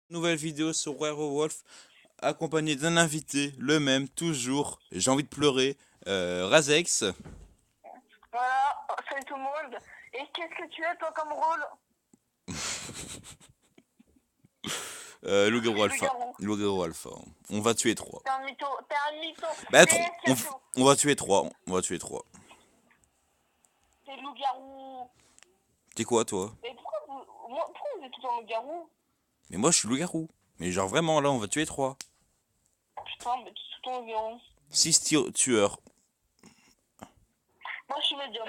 Nouvelle vidéo sur Werewolf, accompagné d'un invité, le même, toujours, j'ai envie de pleurer, Razex, Voilà, salut tout le monde. Et qu'est-ce que tu as toi comme rôle? Loup-garou Alpha. Loup-garou. Loup-garou Alpha. On va tuer trois. T'es un mytho, t'es un mytho. Bah, T'es escato. on va tuer trois. On va tuer trois. T'es loup-garou. T'es quoi, toi? Mais pourquoi vous êtes tout en loup-garou? Mais moi, je suis loup-garou. Mais genre, vraiment, là, on va tuer trois. Putain, mais tu es tout en loup-garou. Six tueurs. Moi, je suis médium.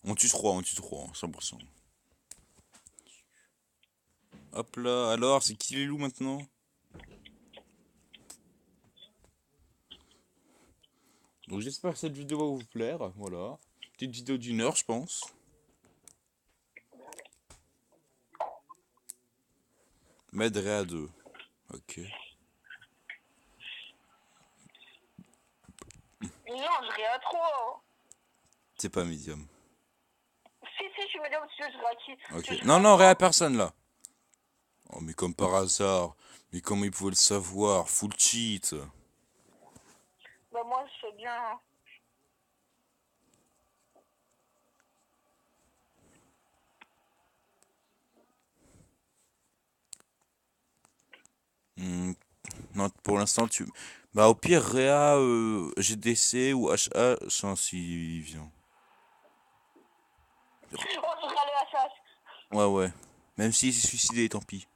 On tue trois, 100%. Hop là, alors, c'est qui les loups maintenant? Donc j'espère que cette vidéo va vous plaire, voilà. Petite vidéo d'une heure, je pense. M'aiderait à deux. Ok. Non, je ris à trop. C'est pas médium. Si, je suis médium, si je ris à qui? Ok. Non, non, rien à personne là. Oh, mais comme par hasard. Mais comment il pouvait le savoir? Full cheat. Bah, moi, je sais bien. Non, pour l'instant, tu. Bah, au pire, Réa, GDC ou HA, sans s'il vient. Oh, je serai allé à la chasse. Ouais, ouais. Même s'il s'est suicidé, tant pis.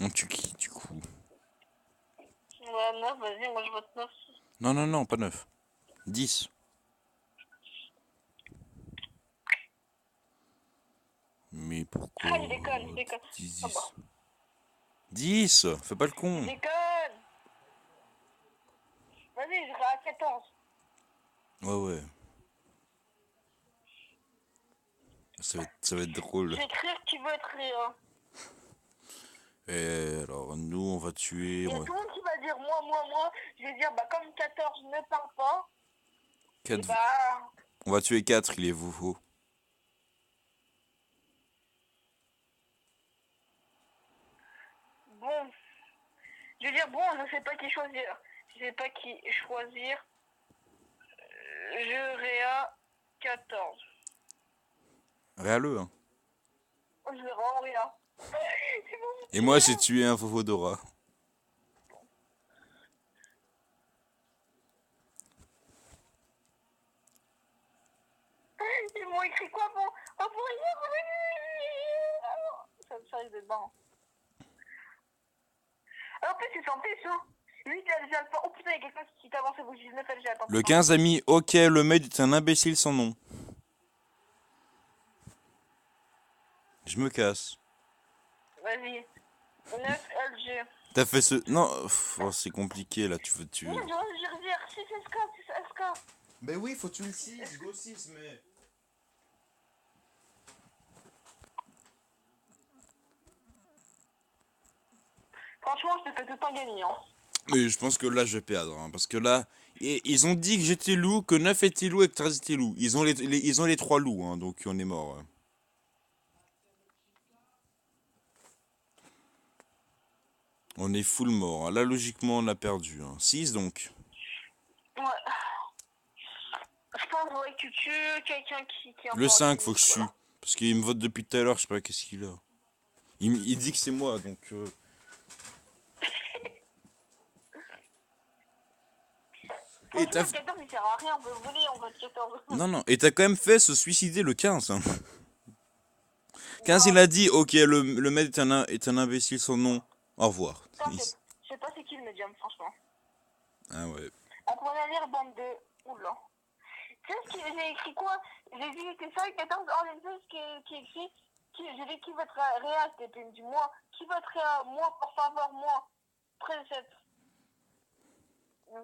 On tue qui, du coup? Ouais, 9, vas-y, moi je vote 9. Non, non, non, pas 9. 10. Mais pourquoi Ah, il déconne, il déconne. 10, Ah bah, 10. 10. Fais pas le il con. déconne. Vas-y, je serai à 14. Ouais, ouais. Ça va être drôle. Je vais écrire qui veut être rire. Et alors, nous, on va tuer. Il y a tout le monde qui va dire moi. Je vais dire, bah, comme 14 ne parle pas, et 4. bah, On va tuer 4, il est vous. bon. Je vais dire, bon, je sais pas qui choisir. Je sais pas qui choisir. Je réa 14. Réaleux, hein. Je vais vraiment rien. C'est bon, Et moi, j'ai tué un Fofodora. ils m'ont écrit quoi pour. Oh, pour hier. Ça risque d'être marrant. En plus, c'est santé, ça. 8 LG Alpha. Oh putain, il y a quelqu'un qui t'a avancé vous 19 LG Alpha. Le 15 a mis OK, le maid est un imbécile sans nom. Je me casse. Vas-y. 9 LG. T'as fait ce. Non, oh, c'est compliqué là, tu veux tuer. Non, je veux dire 6 SK, 6 SK. Mais oui, faut tuer le 6, go 6, mais. Franchement, je te fais tout le temps gagner. Hein. Mais je pense que là, je vais perdre. Hein, parce que là, ils ont dit que j'étais loup, que 9 était loup et que 13 était loup. Ils ont ils ont les 3 loups, hein, donc on est mort. Hein. On est full mort. Hein. Là, logiquement, on a perdu. Hein. 6 donc. Ouais. Je pense ouais, que tu tues quelqu'un qui est un peu Le 5, faut anti, que je tue. voilà. Parce qu'il me vote depuis tout à l'heure, je sais pas qu'est-ce qu'il a. Il dit que c'est moi, donc. Et Franchement, 14, il sert à rien, on peut voler, on vote 14. Non, non. Et t'as quand même fait se suicider le 15. Hein. 15, il a dit, ok, le maître est un imbécile, son nom. Au revoir. Putain, je sais pas c'est qui le médium, franchement. Ah ouais. Apprenez à lire bande de. Oula. Tu sais ce que j'ai écrit quoi? J'ai dit que ça, 14 organismes qui est écrit. J'ai dit qui vote réa, c'était une du moi. Qui vote réa? Moi, pour favor, moi. 37.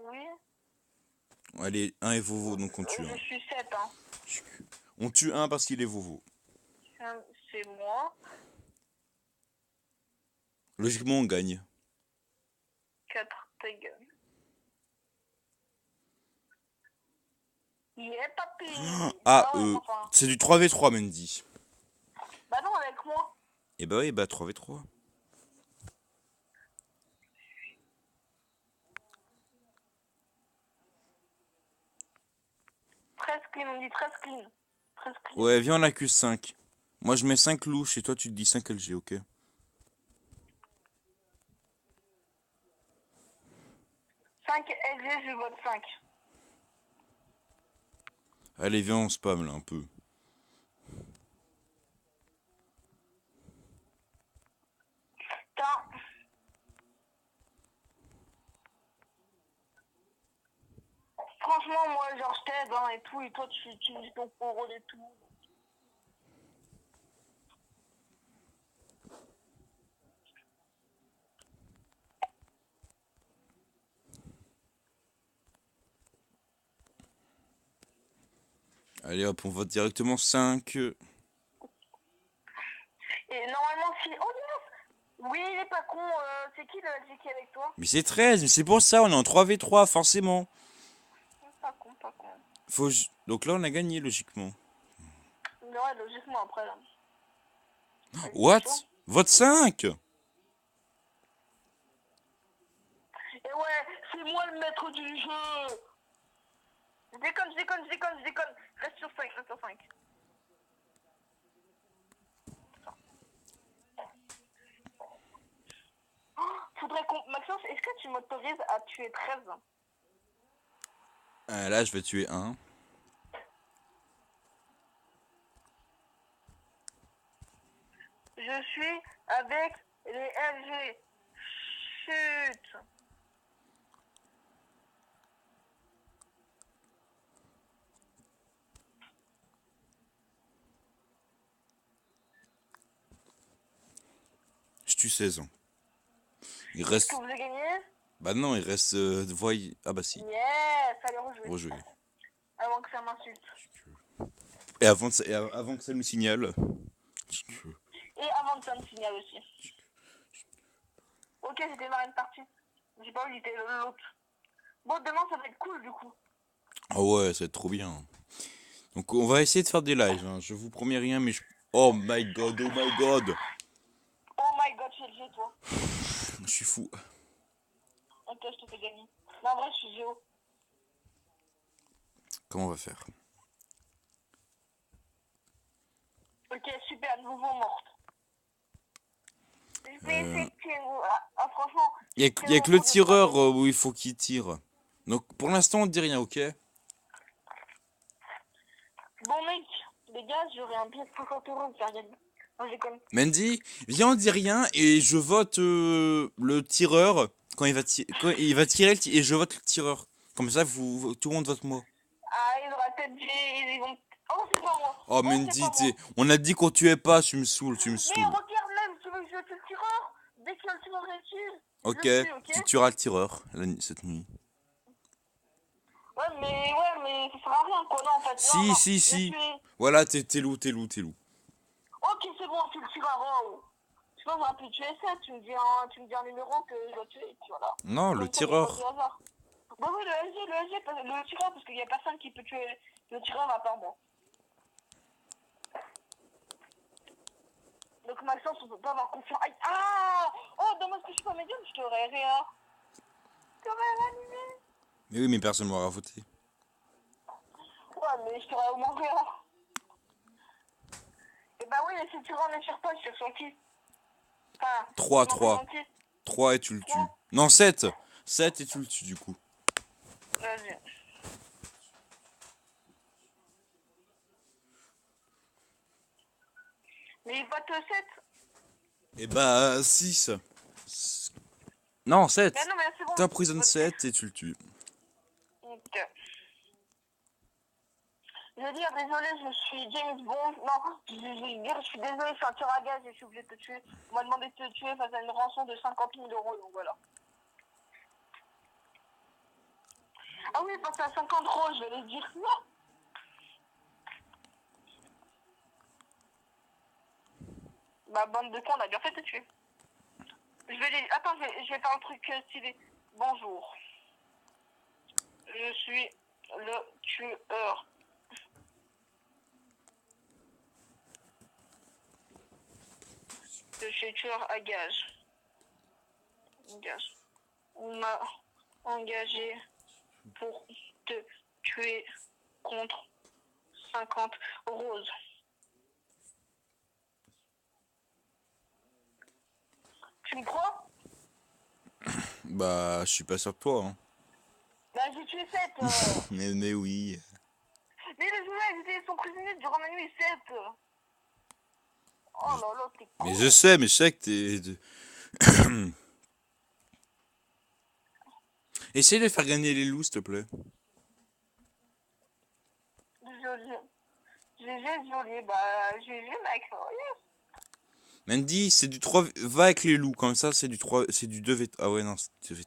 Oui. Allez, un est Vovo, donc on tue Je un. suis 7, hein. On tue un parce qu'il est Vovo. C'est moi. Logiquement, on gagne. 4. Ta gueule. Yeah, papy. Ah, ouais, enfin. c'est du 3v3, Mendy. Bah non, avec moi. Eh bah oui, bah 3v3. Très clean, on dit très clean. Très clean. Ouais, viens, on accuse 5. Moi, je mets 5 louches et toi, tu te dis 5 LG, ok? 5 LG, je vote 5. Allez, viens, on spam là un peu. Putain. Franchement, moi, genre, je t'aide, hein, et tout, et toi, tu me dis ton rôle et tout. Allez hop, on vote directement 5. Et normalement, si... Oh, non. Oui, il est pas con. C'est qui le LG qui est avec toi? Mais c'est 13, mais c'est pour ça, on est en 3v3, forcément. Pas con, pas con. Donc là, on a gagné, logiquement. Mais ouais, logiquement, après, là. What? Vote 5? Et ouais, c'est moi le maître du jeu. Je déconne. Reste sur 5, reste sur 5. Oh, faudrait qu'on... Maxence, est-ce que tu m'autorises à tuer 13? Là, je vais tuer un. Je suis avec les LG. Chut. Je tue 16 ans. Il Est-ce reste... que vous avez gagné? Bah non, il reste... Ah bah si. Yes, allez rejouer. Rejouer. Avant que ça m'insulte. Et avant que ça nous signale... Et avant que ça me signale aussi. Ok, j'ai démarré une partie. J'ai pas oublié l'autre. Bon, demain ça va être cool du coup. Oh ouais, ça va être trop bien. Donc on va essayer de faire des lives, hein. Je vous promets rien, mais je... Oh my god, oh my god. Oh my god, je suis LG toi. Je suis fou. Ok, je te fais gagner. Non, en vrai, je suis Géo. Comment on va faire? Ok, super, nouveau morte. Je vais essayer de tirer. Franchement. Il y a que le tireur où il faut qu'il tire. Donc pour l'instant, on ne dit rien, ok? Bon, mec, les gars, j'aurais un billet de 50 € de faire gagner. Non, je déconne. Mandy, viens, on dit rien et je vote le tireur quand il va tirer et je vote le tireur. Comme ça, tout le monde vote moi. Ah, ils auraient peut-être dit. Ils vont. Oh, c'est pas moi. Oh, Mandy, on a dit qu'on tuait pas, tu me saoules. Mais regarde même, tu veux que je tue le tireur? Dès qu'il y a le tireur réussi. Ok, tu tueras le tireur cette nuit. Ouais, mais ça sert à rien, quoi, non, en fait. Si. Voilà, t'es loup. Ok, c'est bon, tu le tireur, oh. Je pense qu'on va plus tuer ça, tu me dis un numéro que je dois tuer, et puis voilà. Non, le tireur. Bah oui, le tireur, parce qu'il n'y a personne qui peut tuer le tireur à part moi. Donc Maxence, on peut pas avoir confiance. Aïe, ah. Oh, dommage que je suis pas médium, je t'aurais réa. Je t'aurais réanimé. Mais oui, mais personne m'aura voté. Ouais, mais je t'aurais au moins réa. Et bah oui, si tu rentres sur toi, sur son qui? Enfin, 3 et tu le tues. Non, 7 et tu le tues du coup. Vas-y. Mais il vote 7. Et bah 6. Non, 7. Mais non, mais c'est bon. T'emprisonnes 7 et tu le tues. Ok. Je veux dire, désolé, je suis James Bond. Non, je suis désolé, je suis un tueur à gaz et je suis obligé de te tuer. On m'a demandé de te tuer face à une rançon de 50 000 €, donc voilà. Ah oui, face à 50 €, je vais les dire non. Bah, bande de cons, on a bien fait de te tuer. Attends, je vais faire un truc stylé. Bonjour. Je suis le tueur. Je suis tueur à gage. Gage. On m'a engagé pour te tuer contre 50 roses. Tu me crois? Bah, je suis pas sûr de toi, hein. Bah, j'ai tué 7. Mais oui. Mais les humains, ils sont prisonniers durant la nuit, 7. Oh là là, t'es con. Mais je sais que t'es... Essaye de faire gagner les loups, s'il te plaît. Désolé. Désolé, bah, GG, mec. Yes. Mandy, c'est du 3... Va avec les loups, comme ça, c'est du 3... C'est du 2v... Ah ouais, non, c'est du 2v...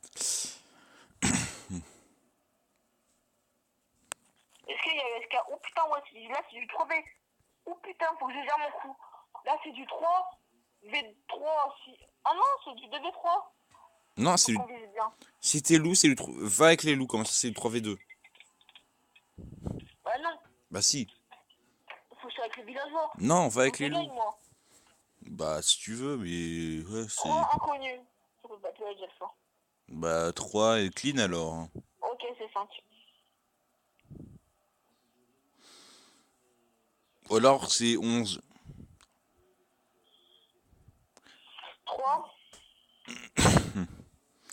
Est-ce qu'il y a SK? Oh putain, ouais, là, c'est du 3V. Oh putain, faut que je gère mon coup. Là, c'est du 3V3. Ah non, c'est du 2V3. Non, c'est Faut du... qu'on vise bien. Si t'es loup, c'est du... Va avec les loups, comme ça, c'est du 3v2. Bah non, Bah si. faut que je sois avec les villageois. Non, va avec Je les gagne, loups. moi. Bah, si tu veux, mais... Ouais, c'est... 3 inconnus. Je peux pas te le dire ça. Bah, 3 et clean, alors. Hein. Ok, c'est 5. Ou alors, c'est 11. 3.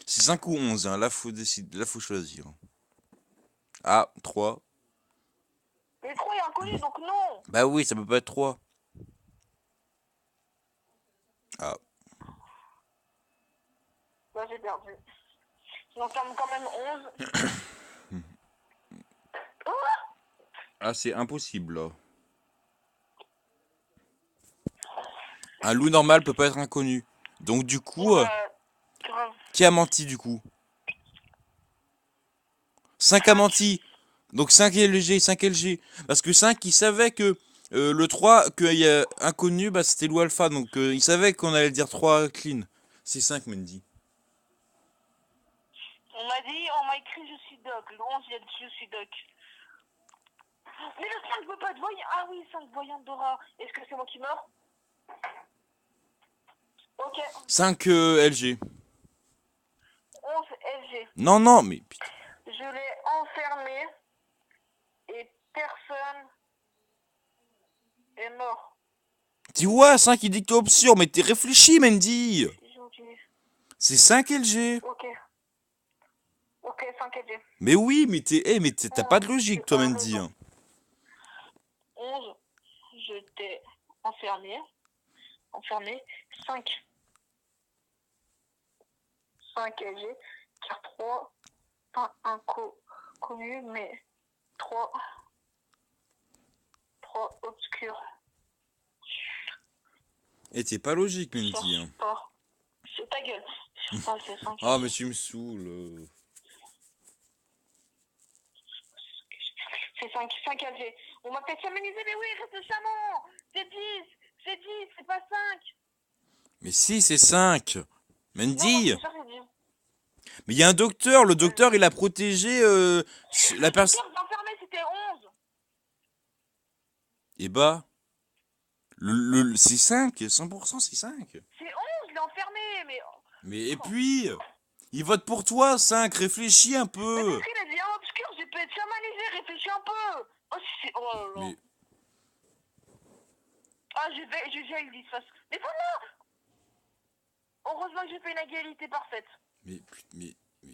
C'est 5 ou 11, hein. Là, faut décider. Là, faut choisir. Ah, 3. Mais 3 est inconnu, donc non. Bah oui, ça peut pas être 3. Ah. Bah, j'ai perdu. J'en ferme quand même 11. Ah, c'est impossible, là. Un loup normal peut pas être inconnu. Donc, du coup, Grave. qui a menti, du coup 5 a menti. Donc, 5 LG, 5 LG. Parce que 5, il savait que le 3, qu'il y a inconnu, bah, c'était loup alpha. Donc, il savait qu'on allait dire 3 clean. C'est 5, Mendy. On m'a écrit je suis Doc. Le 11, il a dit je suis Doc. Mais le 5 veut pas de voyant. Ah oui, 5 voyants Dora. Est-ce que c'est moi qui meurs? Ok. 5 LG. 11 LG. Non, non, mais putain. Je l'ai enfermé et personne est mort. Tu vois, 5 il dit que t'es obscur, mais t'es réfléchi, Mendy. J'ai oublié. C'est 5 LG. Ok. Ok, 5 LG. Mais oui, mais t'as pas de logique, toi, Mendy. Hein. 11, je t'ai enfermé. 5. 5 LG. Car 3, pas inconnu, mais 3 obscurs. Et t'es pas logique, Mendy. Hein. C'est ta gueule. Ah, c'est 5. Ah, mais tu me saoules. C'est 5 LG. On m'a fait chamaniser, mais oui, reste chaman. C'est 10, c'est pas 5. Mais si, c'est 5. Mendy. Non, c'est ça, c'est 10. Mais il y a un docteur, le docteur, il a protégé la personne. Le enfermé, c'était 11. Et bah, c'est 5, 100%, c'est 5. C'est 11, il est enfermé, mais... Mais et puis, il vote pour toi, 5, réfléchis un Mais peu. parce qu'il a dit un obscur, j'ai pu être chamanisé, réfléchis un peu. Oh, c'est... Oh là là. Mais, Ah, j'ai le 10 face. Mais voilà. Heureusement que j'ai fait une égalité parfaite. mais, oh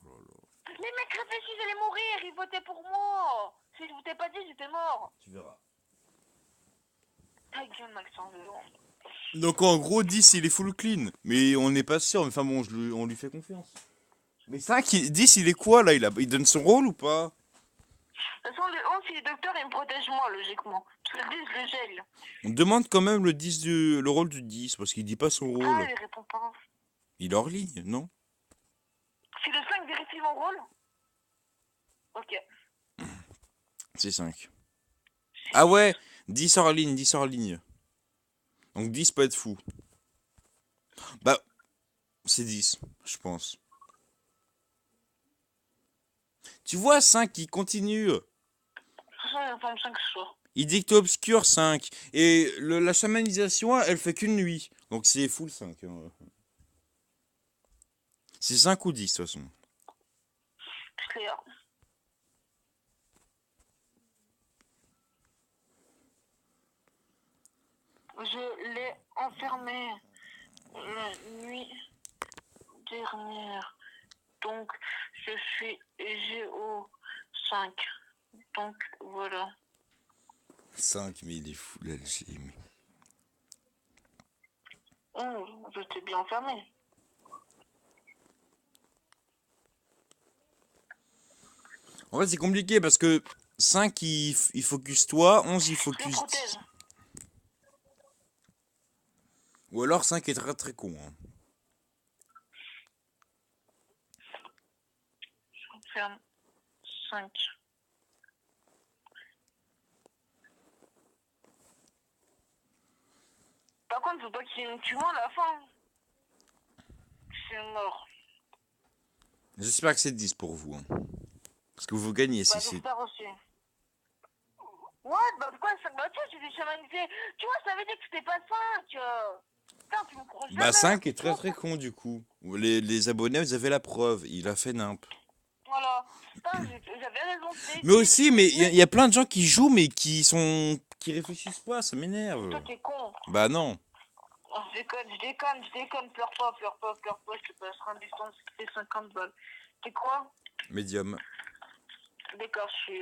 là là. Les mecs réfléchissent, j'allais mourir, ils votaient pour moi. Si je vous t'ai pas dit, j'étais mort. Tu verras. Ta gueule, Maxence. Donc en gros, 10, il est full clean. Mais on n'est pas sûr, enfin bon, on lui fait confiance. Mais 5, 10, il est quoi là, il donne son rôle ou pas? De toute façon, le 11, il est docteur, il me protège moi, logiquement. Parce que le 10, je le gèle. On demande quand même le rôle du 10, parce qu'il dit pas son Ah, rôle. il répond pas. Il est hors ligne, non? Si le 5 vérifie mon rôle. Ok. C'est 5. Ah ouais, 10 hors ligne, 10 hors ligne. Donc 10 peut être fou. Bah, c'est 10, je pense. Tu vois 5, il continue. De toute façon, il y a 25 ce soir. Il dit que t'es obscur 5. Et la chamanisation, elle fait qu'une nuit. Donc c'est full 5. Hein. C'est 5 ou 10 de toute façon. Clair. Je l'ai enfermé la nuit dernière. Donc, je suis GO5. Donc, voilà. 5, mais il est fou l'LG. Je t'ai bien enfermé. En fait, c'est compliqué parce que 5, il focus toi. 11, il Je focus... protège. Ou alors 5 est très très con. Hein. J'enferme 5. Par contre, faut pas qu'il me tue moi à la fin. C'est mort. J'espère que c'est 10 pour vous. Hein. Parce que vous gagnez si Bah, c'est... j'espère aussi. Ouais, bah pourquoi ça... Bah tu vois, j'ai des chamanisés. Tu vois, ça veut dire que c'était pas 5. Putain, tu me crois jamais. Bah 5 est très très con du coup. Les abonnés, vous avez la preuve. Il a fait nimp. Voilà. Putain, j'avais raison. Mais aussi, mais il y a plein de gens qui jouent mais qui réfléchissent pas, ça m'énerve. Toi, t'es con. Bah non. Oh, je déconne. Pleure pas. Je te passerai un distance, c'est 50 balles. T'es quoi? Médium. D'accord, je suis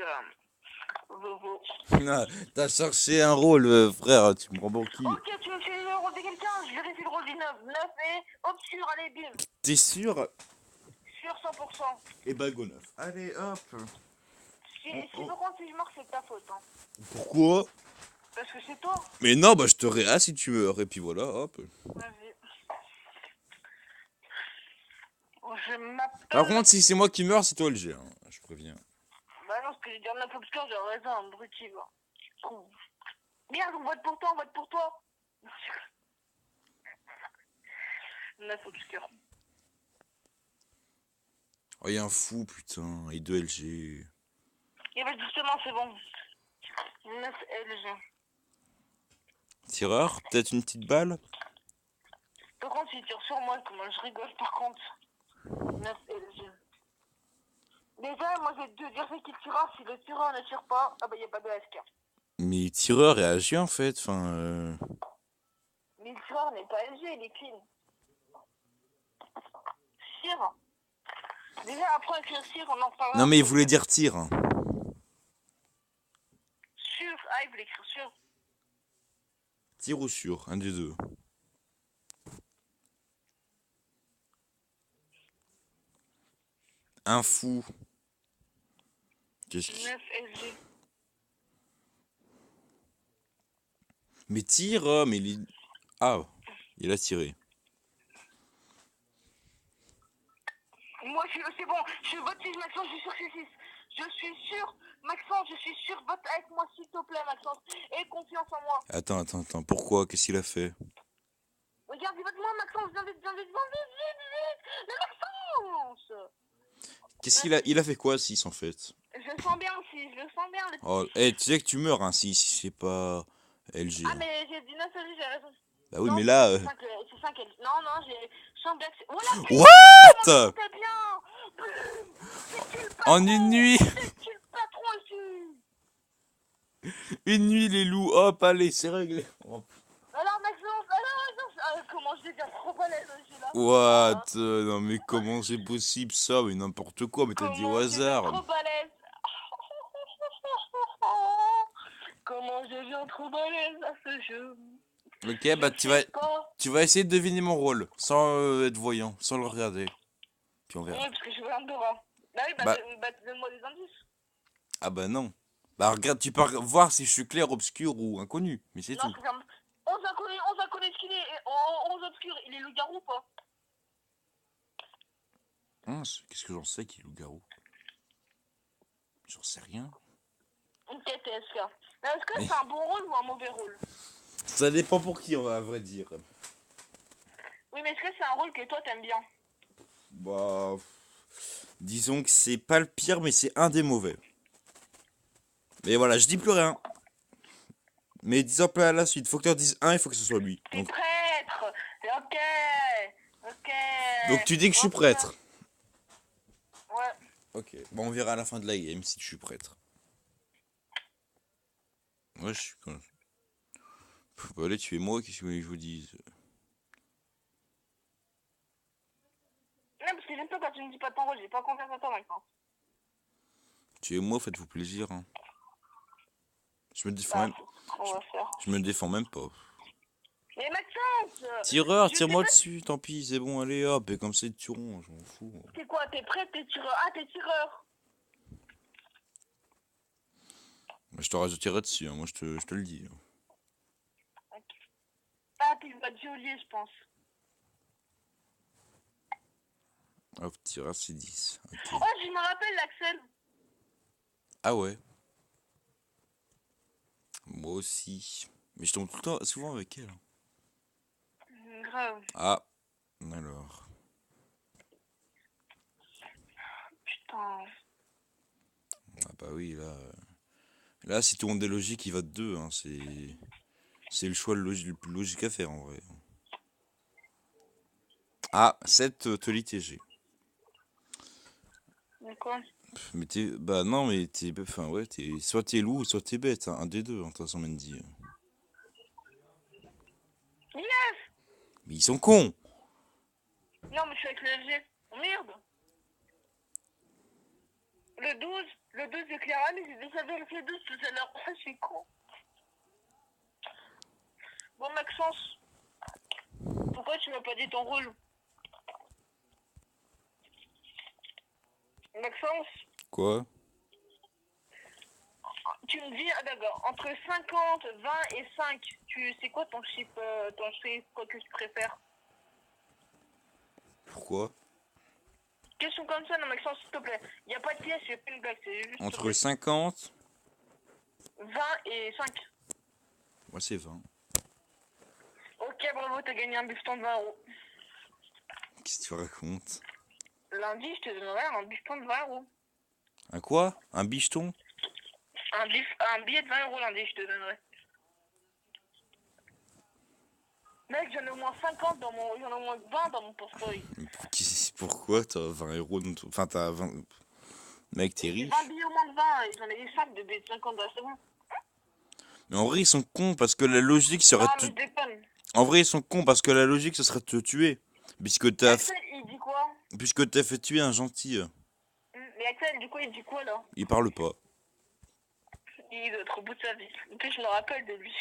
Vovo. Ah, t'as cherché un rôle, frère, tu me prends pour qui? Ok, tu veux que je le rôle de quelqu'un? Je vérifie le rôle du 9. 9 et obscur, allez, bim. T'es sûr? Sur 100%. Et bah go 9. Allez, hop. Si par contre, si je meurs, c'est de ta faute. Hein. Pourquoi? Parce que c'est toi. Mais non, bah je te réa si tu meurs. Et puis voilà, hop. Vas-y. Je m'appelle... Par contre, si c'est moi qui meurs, c'est toi le G. Hein, je préviens. Bah non, parce que j'ai dit 9 obscur, j'ai raison, abruti, va. Con. Merde, on vote pour toi. 9 obscur. Oh, y'a un fou, putain. Et 2 LG. Et bah justement, c'est bon. 9 LG. Tireur, peut-être une petite balle? Par contre, s'il tire sur moi, comment je rigole, par contre. 9 LG. Déjà, moi, je vais te dire c'est qui le tireur. Si le tireur ne tire pas, ah bah, y a pas de SK. Mais tireur réagit en fait, enfin... Mais le tireur n'est pas LG, il est clean. Cire. Déjà, après, avec le cire, on en parlera. Non mais il voulait dire tir. Hein. Sûr. Ah, il voulait écrire sûr. Tir ou sûr, un des deux. Un fou. Qu'est-ce qui... 9 LG. Mais tire, mais il... Ah, il a tiré. Moi, c'est bon. Je vote 6, Maxence, je suis sûr que c'est 6. Je suis sûr, Maxence, je suis sûr. Vote avec moi, s'il te plaît, Maxence. Aie confiance en moi. Attends. Pourquoi? Qu'est-ce qu'il a fait? Regarde, vote-moi, Maxence. Viens vite. Mais Maxence! Qu'est-ce qu'il a... Il a fait quoi, 6 en fait? Je le sens bien aussi, je le sens bien. Le... Oh, tu sais que tu meurs, hein, si c'est pas LG. Ah, Hein. mais j'ai dit 9 LG, j'ai raison. Bah oui, Non, mais là... c'est 5 LG. Non, je sens bien que c'est... Voilà, What? t'es bien. C'est-tu le patron? En une nuit. C'est-tu le patron ici? Une nuit, les loups. Hop, allez, c'est réglé. Oh. Alors, Maxence, comment je vais dire trop balèze, je suis là. What? Non mais comment c'est possible ça? Mais n'importe quoi, mais t'as dit au Comment je deviens hasard. trop balèze. Comment je deviens trop balèze à ce jeu. Ok, bah tu vas essayer de deviner mon rôle, sans être voyant, sans le regarder. Puis on Oui, verra. parce que je veux un Dora. Bah oui, Bah, donne-moi des indices. ah bah non. Bah regarde, tu peux voir si je suis clair, obscur ou inconnu, mais c'est Non, tout. c'est comme 11 inconnus ce qu'il est. 11 obscurs, il est loup-garou ou pas? Qu'est-ce que j'en sais qui est loup-garou? J'en sais rien. Ok, TSK. Mais est-ce que c'est un bon rôle ou un mauvais rôle? Ça dépend pour qui, on va à vrai dire. Oui, mais est-ce que c'est un rôle que toi t'aimes bien? Bah... Disons que c'est pas le pire, mais c'est un des mauvais. Mais voilà, je dis plus rien. Mais 10 ans à la suite, faut que tu en dises un, il faut que ce soit lui. T'es prêtre. Ok. Ok. Donc tu dis que je suis Ok. prêtre. Ouais. Ok, bon on verra à la fin de la game si je suis prêtre. Ouais, je suis con. Faut pas aller tuer moi, qu'est-ce que je vous dise? Non, parce que j'aime pas quand tu me dis pas ton rôle, j'ai pas confiance en toi maintenant. Tuez-moi, faites-vous plaisir. Hein. Je me défends Bah, même. on va faire. Je me défends même pas. Mais Maxence, Tireur, je sais tire-moi pas. dessus, tant pis, c'est bon, allez hop, et comme ça ils te tueront, je m'en fous. T'es quoi? T'es prêt? T'es tireur? Ah, t'es tireur. Je t'aurais tiré dessus, hein, moi je te le dis. Ah, t'es pas de geôlier, je pense. Hop, tireur c'est 10. Ok. Oh, je me rappelle l'Axel. Ah ouais. Moi aussi. Mais je tombe tout le temps, souvent avec elle. Grave. Ah, alors. Putain. Ah bah oui, là. Là, si tout le monde est logique, il va de 2. Hein, c'est le choix le plus logique à faire en vrai. Ah, 7 te l'ITG. Mais quoi? Mais t'es. Bah non, mais t'es. Enfin, ouais, soit t'es loup, soit t'es bête. Hein, un des deux, hein, de toute façon, Mendy. Yes! Mais ils sont cons! Non, mais je suis avec le LG. Oh, merde! Le 12 de Clara, mais j'ai déjà vérifié le 12 tout à l'heure. Oh, je suis con. Bon, Maxence, pourquoi tu m'as pas dit ton rôle? Maxence, Quoi? tu me dis, ah d'accord, entre 50, 20 et 5, c'est quoi ton chiffre quoi que tu préfères? Pourquoi? Question comme ça, non Maxence, s'il te plaît. Il n'y a pas de pièce, c'est pas une blague, c'est juste Entre 50. 20 et 5. Moi, c'est 20. Ok, bravo, t'as gagné un buffeton de 20 euros. Qu'est-ce que tu racontes? Lundi, je te donnerai un buffeton de 20 euros. Un quoi? Un bicheton? Un billet de 20 euros lundi, je te donnerai. Mec, j'en ai au moins 50 j'en ai au moins 20 dans mon portefeuille. Pourquoi t'as 20 euros dans ton... Enfin, t'as 20... Mec, t'es J'ai riche. 20 billets au moins de 20 et j'en ai des sacs de billets de 50, c'est bon. Mais en vrai, ils sont cons parce que la logique Non, serait mais de je déconne. En vrai, ils sont cons parce que la logique, ce serait de te tuer. Puisque t'as Axel, il dit quoi? puisque t'as fait tuer un gentil. Mais Axel, du coup, il dit quoi là? Il parle pas. Il doit être au bout de sa vie. Et puis, je me rappelle de lui.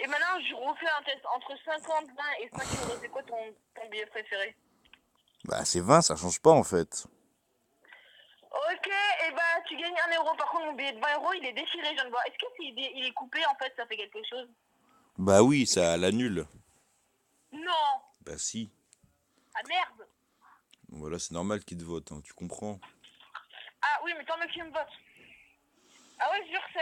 Et maintenant, je refais un test. Entre 50, 20 et 5 euros, c'est quoi ton billet préféré? Bah, c'est 20, ça change pas en fait. Ok, et bah tu gagnes 1 euro. Par contre, mon billet de 20 euros, il est déchiré, je viens de voir. Est-ce que s'il est coupé, en fait, ça fait quelque chose? Bah oui, ça l'annule. Non! Bah si. Ah merde! Voilà, c'est normal qu'il te vote, hein, tu comprends. Ah oui, mais tant mieux qu'il me vote. Ah ouais, jure, c'est...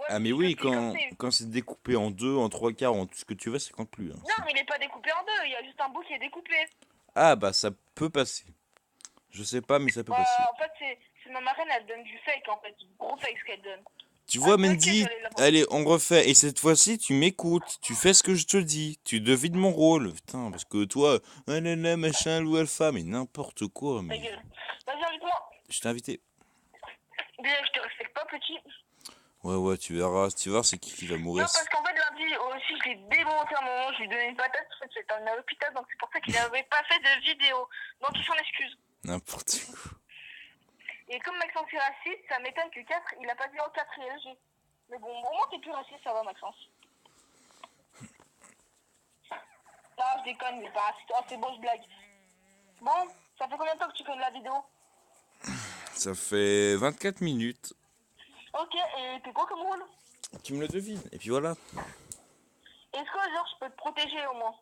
Ouais, Ah mais je le oui, fais comme c'est. quand c'est découpé en deux, en trois quarts, en tout ce que tu veux, ça compte plus. Hein. Non, mais il est pas découpé en deux, il y a juste un bout qui est découpé. Ah bah ça peut passer. Je sais pas, mais ça peut passer. En fait, c'est ma marraine, elle donne du fake, en fait. Du gros fake, ce qu'elle donne. Tu vois, Ok, Mendy, j'allais la voir. allez, on refait. Et cette fois-ci, tu m'écoutes. Tu fais ce que je te dis. Tu devines mon rôle. Putain, parce que toi, ah là là, machin, loup alpha, mais n'importe quoi. Ta Mais gueule. Vas-y, invite-moi. je t'ai invité. Déjà, je te respecte pas, petit. Ouais, tu verras. Tu vas voir, c'est qui va Non, mourir. parce qu'en fait, lundi aussi, je l'ai démonté à un moment, je lui ai donné une patate, en fait, c'était à l'hôpital, donc c'est pour ça qu'il n'avait pas fait de vidéo. Donc, il s'en excuse. N'importe quoi. Et comme Maxence est raciste, ça m'étonne que 4, il a pas dit en 4 et LG. Mais bon, au moins, t'es plus raciste, ça va, Maxence. Non, je déconne, mais pas raciste. Oh, c'est bon, je blague. Bon, ça fait combien de temps que tu fais de la vidéo? Ça fait 24 minutes. Ok, et t'es quoi comme rôle? Tu me le devines. Et puis voilà. Est-ce que, genre, je peux te protéger au moins?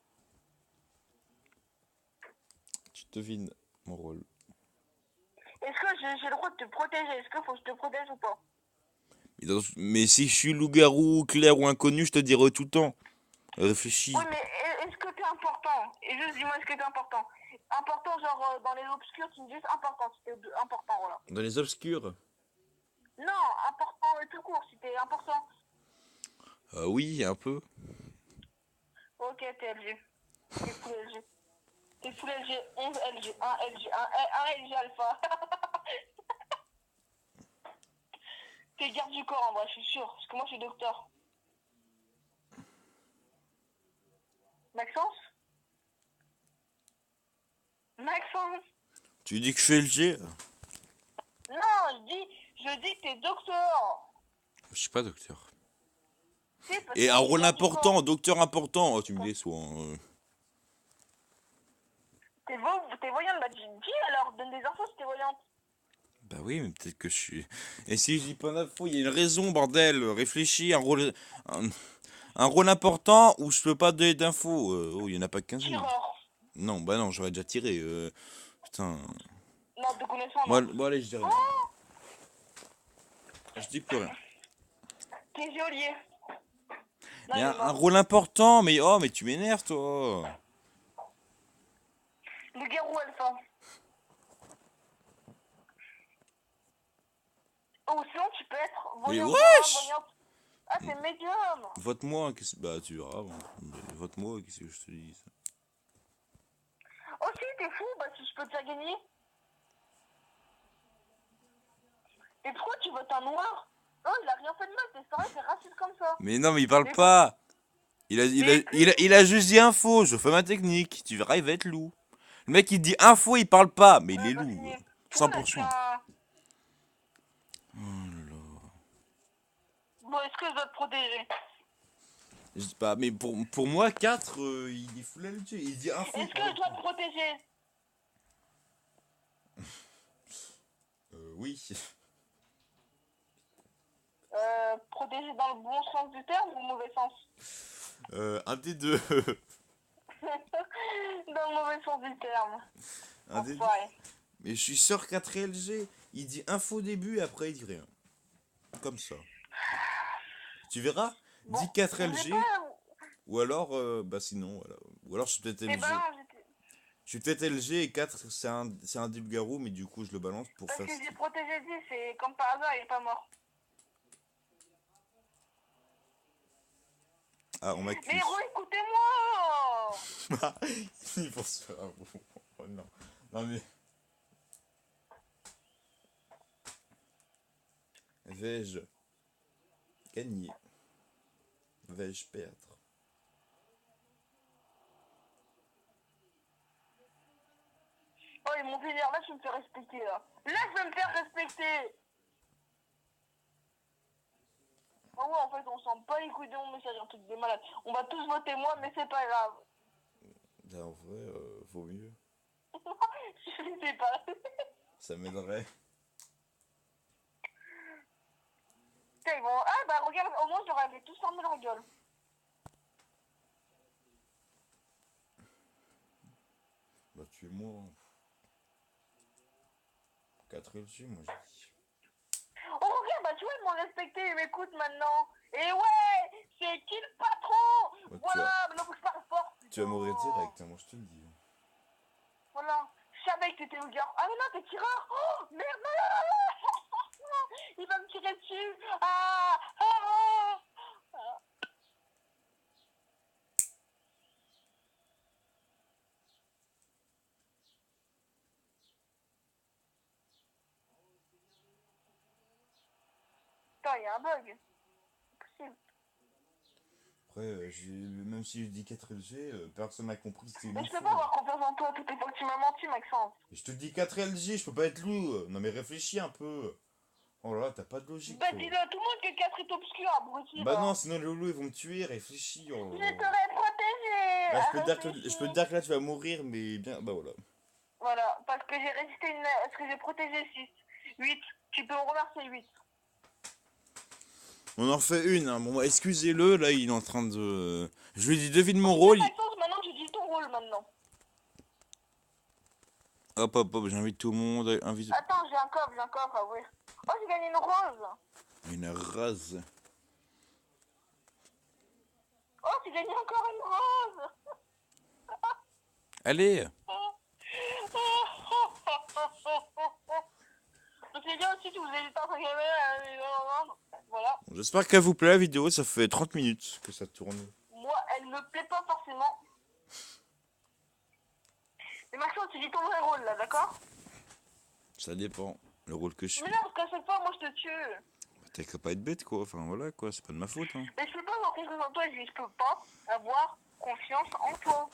Tu devines mon rôle. Est-ce que j'ai le droit de te protéger? Est-ce qu'il faut que je te protège ou pas? Mais si je suis loup-garou, clair ou inconnu, je te dirai tout le temps. Réfléchis. Oui, mais est-ce que t'es important? Et juste dis-moi ce qui est important. Important, genre dans les obscurs, tu me dis important, c'était important, voilà. Dans les obscurs? Non, important tout court, c'était important. Oui, un peu. Ok, t'es LG. T'es full LG. T'es full LG, 11 LG, 1 LG, 1 LG alpha. T'es garde du corps en vrai, je suis sûr. Parce que moi je suis docteur. Maxence? Maxence? Tu dis que je fais le G? Non, je dis que t'es docteur. Je suis pas docteur. Si, parce Et que un moi, je rôle garde du important, corps. docteur important. Oh, tu me déçois. T'es voyante, bah dis alors, donne des infos si t'es voyante. Bah oui, mais peut-être que je suis. Et si je dis pas d'infos, il y a une raison, bordel. Réfléchis, un rôle important où je peux pas donner d'infos. Oh, il y en a pas 15 000. Tireur. Non, bah non, j'aurais déjà tiré. Putain. Non, te connaissant, Bon, non. bon, allez, je dis rien. Je dis plus rien. T'es geôlier. Non, Mais il est un mort. rôle important, mais oh, mais tu m'énerves, toi. Le garou alpha. Ou sinon, tu peux être Mais voyante, wesh! voyante. Ah, c'est médium. Vote-moi, bah tu verras. Bon. Mais vote-moi, qu'est-ce que je te dis? Oh si, t'es fou, bah si je peux te faire gagner. Et pourquoi tu votes un noir? Non, il a rien fait de mal, t'es sérieux, t'es raciste comme ça. Mais non, mais il parle Mais pas. Mais Il a juste dit info. Je fais ma technique. Tu verras, il va être loup. Le mec, il dit info, il parle pas. Mais il est bah loup. signé. Toi, là, tu 100%. as... Bon, est-ce que je dois te protéger? Je dis pas, mais pour moi, 4, il est full LG. Il dit info. Est-ce que je dois te protéger? Oui. Protéger dans le bon sens du terme ou le mauvais sens? Un des deux. Dans le mauvais sens du terme. Un des deux. Enfoiré. Mais je suis sûr 4 LG. Il dit info au début et après il dit rien. Comme ça. Tu verras. Bon, Dis 4 je LG. vais pas... Ou alors, bah sinon, voilà. Ou alors je suis peut-être Eh LG. ben, Je suis peut-être LG et 4 c'est un début garou, mais du coup je le balance pour parce faire. que j'ai protégé 10 et comme par hasard, il est pas mort. Ah, on m'accuse. Mais héros, écoutez-moi! Il faut se faire un oh, non. Non mais. Vais-je gagner? Vais-je perdre? Oh, ils m'ont vénère, là, je me fais respecter, là. Là, je vais me faire respecter! Oh ouais, en fait, on s'en bat les couilles de mon message, un truc de malade. On va tous voter moi, mais c'est pas grave. Là, en vrai, vaut mieux. Je sais pas. Ça m'aiderait. Putain, ils vont... Ah, bah, regarde, au moins, je leur avais tous fermé leur gueule. Bah, tu es moi. 4 LG, moi j'ai dit. Oh, regarde, bah, tu vois, ils m'ont respecté, ils m'écoutent maintenant. Et ouais, c'est qui le patron? Bah, Voilà, maintenant faut que je parle fort. tu vas mourir putain. direct, hein, moi je te le dis. Voilà. Je savais que t'étais le gars. Ah mais non, t'es tireur. Oh, merde, non. Il va me tirer dessus. Ah. Putain, il y a un bug. C'est possible. Après, même si je dis 4 LG, personne n'a compris que c'était une Mais je peux info. pas avoir confiance en toi toutes les fois que tu m'as menti, Maxence. Et je te dis 4 LG, je peux pas être loup. Non mais réfléchis un peu. Oh là là, t'as pas de logique. Bah toi. dis-le à tout le monde que 4 est obscur, abruti. Bah non, sinon les loulous ils vont me tuer, réfléchis. Oh Je là là. t'aurais protégé. Bah, je peux te dire que là tu vas mourir, mais bien, bah voilà. Voilà, parce que j'ai résisté parce que j'ai protégé 6. 8. Tu peux me remercier 8. On en refait une, hein. Bon, excusez-le, là il est en train de. Je lui dis devine mon rôle. Maxence, maintenant tu dis ton rôle maintenant. Hop hop hop, j'invite tout le monde. Invite. Attends, j'ai un coffre à ouvrir. Oh, j'ai gagné une rose. Une rase. Oh, j'ai gagné encore une rose. Allez, Donc les gars, si vous hésitez à regarder, voilà. j'espère qu'elle vous plaît la vidéo, ça fait 30 minutes que ça tourne. Moi, elle me plaît pas forcément. Mais Maxence, tu dis ton vrai rôle là, d'accord? Ça dépend, le rôle que je suis. Mais non, parce qu'à chaque fois, moi je te tue. Bah, t'as qu'à pas être bête quoi, enfin voilà quoi, c'est pas de ma faute hein. Mais je peux pas avoir confiance en toi, je peux pas avoir confiance en toi.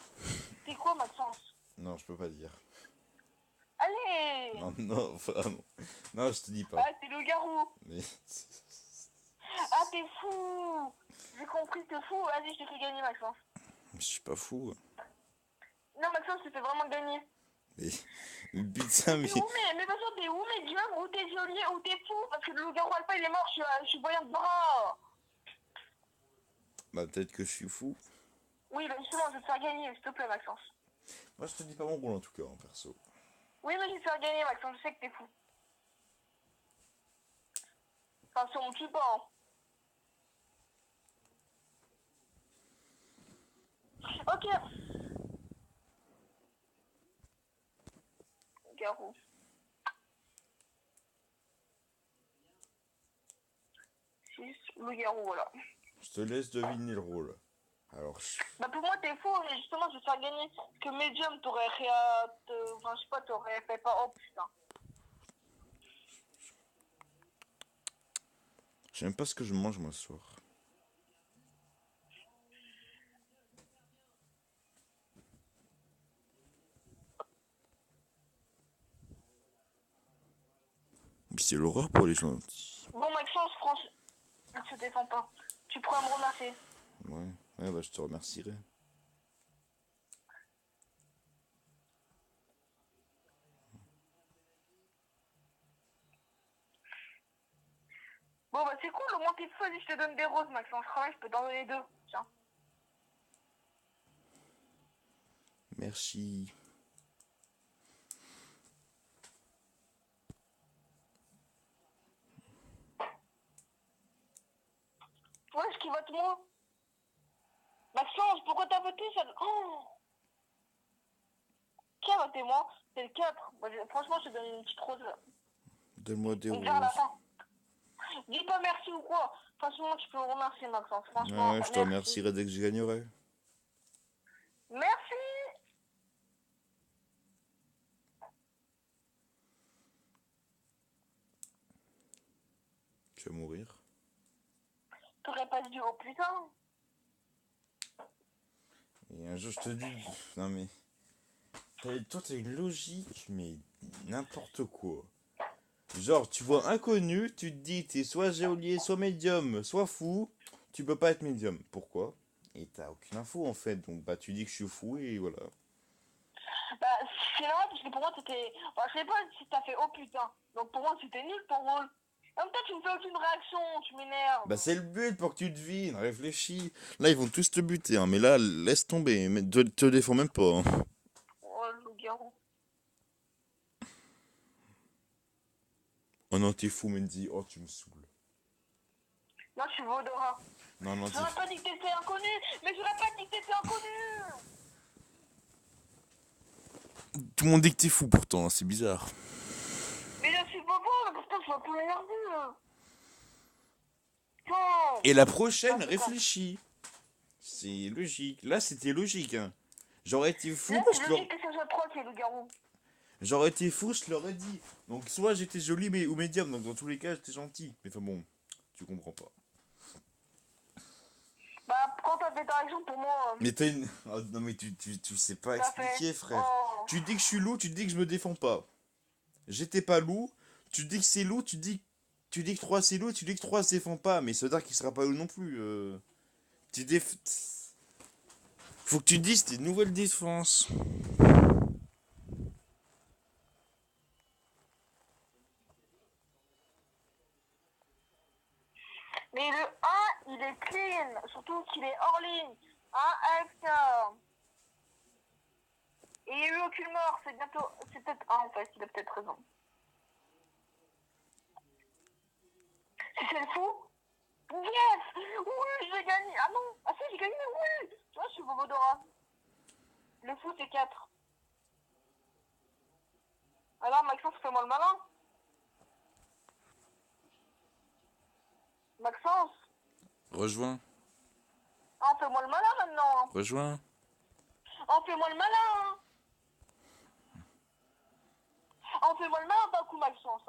C'est quoi, Maxence? Non, je peux pas dire. Allez! Non, non, enfin non. Non, je te dis pas. Ah, t'es le garou! Mais... Ah, t'es fou! J'ai compris, t'es fou. Vas-y, je te fais gagner, Maxence. Je suis pas fou. Non, Maxence, je te fais vraiment gagner. Mais putain, mais... T'es où, mais Maxence, t'es où, médium? Ou t'es geôlier? Ou t'es fou? Parce que le garou alpha, il est mort, je suis voyant de bras. Bah peut-être que je suis fou. Oui, bah justement, je vais te faire gagner, s'il te plaît, Maxence. Moi je te dis pas mon rôle en tout cas, en perso. Oui, mais je vais te faire gagner, Maxence, je sais que t'es fou. Enfin, si on me tue pas, hein. Ok. Garou. Le garou, voilà. Je te laisse deviner le rôle. Alors, Bah pour moi t'es fou, mais justement je vais te faire gagner. Parce que Medium t'aurais enfin je sais pas, t'aurais fait pas, oh putain. j'aime pas ce que je mange moi ce soir. Mais c'est l'horreur pour les gens. Bon Maxence, franchement, il se défend pas. Tu pourras me remercier. Ouais, ouais, bah je te remercierai. Bon bah c'est cool, au moins t'es fou, vas-y je te donne des roses Maxence. Je peux t'en donner deux. Tiens. Merci. Ouais, ce qui vote moi. Maxence, pourquoi t'as voté ça? Oh, qui a voté moi? C'est le 4. Bah, franchement je te donne une petite rose là. Donne-moi des On verra à la roses. fin. Dis pas merci ou quoi. Franchement tu peux me remercier Maxence. Franchement, Ouais, je te merci. remercierai dès que je gagnerai. Merci. Tu vas mourir. T'aurais pas dit oh putain. Et un jour je te dis... Non mais... Toi t'as une logique, mais n'importe quoi. Genre, tu vois inconnu, tu te dis t'es soit géolier, soit médium, soit fou. Tu peux pas être médium. Pourquoi? Et t'as aucune info en fait. Donc bah tu dis que je suis fou et voilà. Bah, c'est normal parce que pour moi c'était. Bah, je sais pas si t'as fait oh putain. Donc pour moi c'était nul ton rôle. En même temps, tu me fais aucune réaction, tu m'énerves. Bah c'est le but pour que tu devines, réfléchis. Là ils vont tous te buter, hein, mais là laisse tomber, mais te défends même pas. Hein. Oh, le garou. Oh non t'es fou Mendy, oh tu me saoules. Non, je suis Vaudora. Non non t'es J'aurais fou. pas dit que t'étais inconnu, mais j'aurais pas dit que t'étais inconnu. Tout le monde dit que t'es fou pourtant, c'est bizarre. Mais je suis pas bon, pourtant je suis un peu énervé. Putain. Et la prochaine, Ah, c'est quoi? réfléchis. C'est logique. Là c'était logique. Hein. J'aurais été fou, Là, je c'est leur... logique que ça soit toi qui est le garou. J'aurais été fou, je l'aurais dit. Donc soit j'étais joli mais, ou médium, donc dans tous les cas j'étais gentil. Mais enfin bon, tu comprends pas. Bah, quand t'as fait ta réaction pour moi, Mais t'as une... Oh, non mais tu sais pas t'as fait. expliquer frère. Oh. Tu dis que je suis loup, tu dis que je me défends pas. J'étais pas loup, tu dis que c'est loup, tu dis que 3 c'est loup, tu dis que 3 se défend pas. Mais ça veut dire qu'il sera pas loup non plus. Tu déf... Faut que tu dises tes nouvelles défenses. Mais le 1, il est clean, surtout qu'il est hors ligne. 1 AFK. Et il n'y a eu aucune mort, c'est bientôt. C'est peut-être 1 en fait, il a peut-être raison. Si c'est le fou? Yes! Oui, j'ai gagné! Ah non! Ah si, j'ai gagné, oui! Tu vois, je suis Bobodora. Le fou, c'est 4. Alors, Maxence, fais-moi le malin. Maxence, Rejoins. fais-moi le malin maintenant. Rejoins. Fais-moi le malin. Fais-moi le malin d'un coup, Maxence.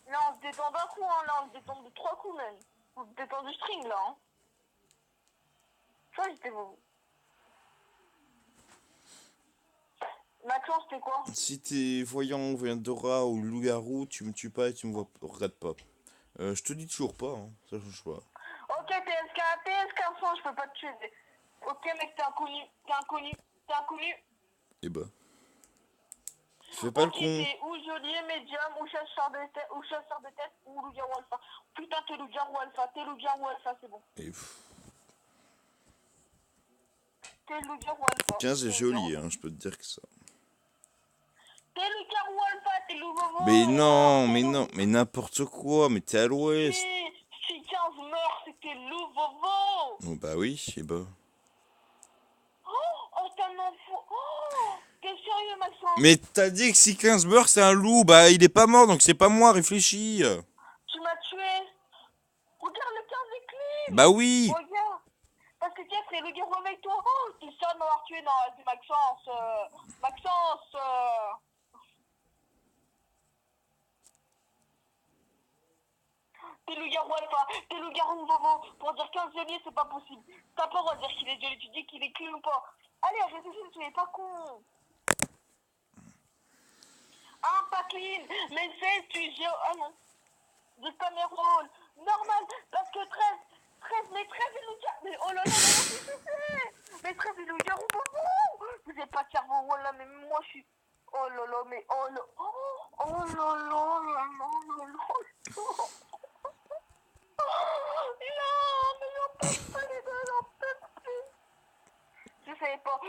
Là, on se détend d'un coup. Là, on se détend de 3 coups, même. On se détend du string, là. Ça, j'étais beau. Maxence, c'était quoi? Si t'es voyant, voyant d'aura ou loup-garou, tu me tues pas et tu me vois, regarde pas. Je te dis toujours pas, hein. Ça change pas. Ok, TSK, enfant, je peux pas te tuer. Ok, mec, t'es inconnu. Et bah. Fais pas le Ok, con. t'es ou geôlier, médium, ou chasseur de tête, ou loup-garou alpha. Putain, t'es loup-garou alpha, c'est bon. Et T'es loup-garou alpha. 15 est T'es joli, loup-garou. hein, je peux te dire que ça. T'es loup-garou alpha, t'es loup-vovo. Mais non, mais n'importe quoi, mais t'es à l'ouest. Si 15 meurt, c'est que t'es loup-vovo. Oh, bah oui, et bah. Oh, t'es un enfant. Oh, t'es sérieux, Maxence? Mais t'as dit que si 15 meurt, c'est un loup, bah il est pas mort, donc c'est pas moi, réfléchis. Tu m'as tué. Regarde le 15 est clean. Bah oui. Regarde. Parce que tiens, c'est le loup-garou avec toi. Oh, t'es sûr de m'avoir tué. Non, c'est Maxence. Maxence. T'es loup-garou alpha, t'es loup-garou bobo. Pour dire qu'un geôlier, c'est pas possible. T'as pas le droit de dire qu'il est geôlier, tu dis qu'il est clean ou pas. Allez, réfléchis, tu es pas con. Pas clean, mais c'est tu gères. Ah non. De camérole. Normal, parce que 13, mais 13 est loup-garou. Mais oh là là, qu'est-ce que c'est? Mais 13 est loup-garou bobo. Vous êtes pas cerveau, oh là, mais moi je suis. Oh là là, mais oh là. Oh là là là là là là. Non, mais j'en peux pas les deux, j'en peux plus. Je savais pas,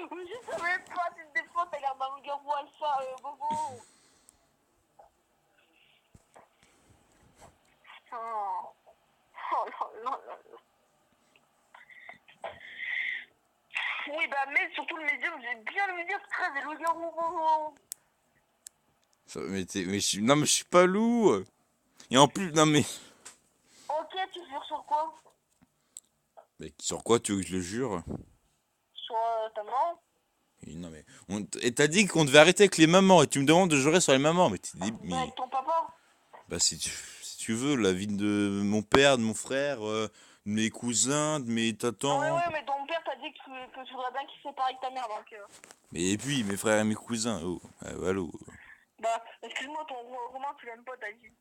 c'est des fois, t'as l'air d'un loup-garou alpha, bobo. Oh, oh là là là là. Oui, bah, mais surtout le médium, j'ai bien le médium, 13 et loup-garou, bobo. Non, mais je suis pas loup. Et en plus, non mais. Ok, tu jures sur quoi? Mais sur quoi tu veux que je le jure? Sur ta maman? Et non mais. Et t'as dit qu'on devait arrêter avec les mamans et tu me demandes de jurer sur les mamans. Mais t'es Bah, mais. avec ton papa? Bah si tu veux, la vie de mon père, de mon frère, de mes cousins, de mes tatans. Ouais, mais ton père t'a dit que tu voudrais bien qu'il se sépare avec ta mère, donc. Mais et puis mes frères et mes cousins. Oh, allô. Bah, excuse-moi, ton roman, tu l'aimes pas, t'as dit.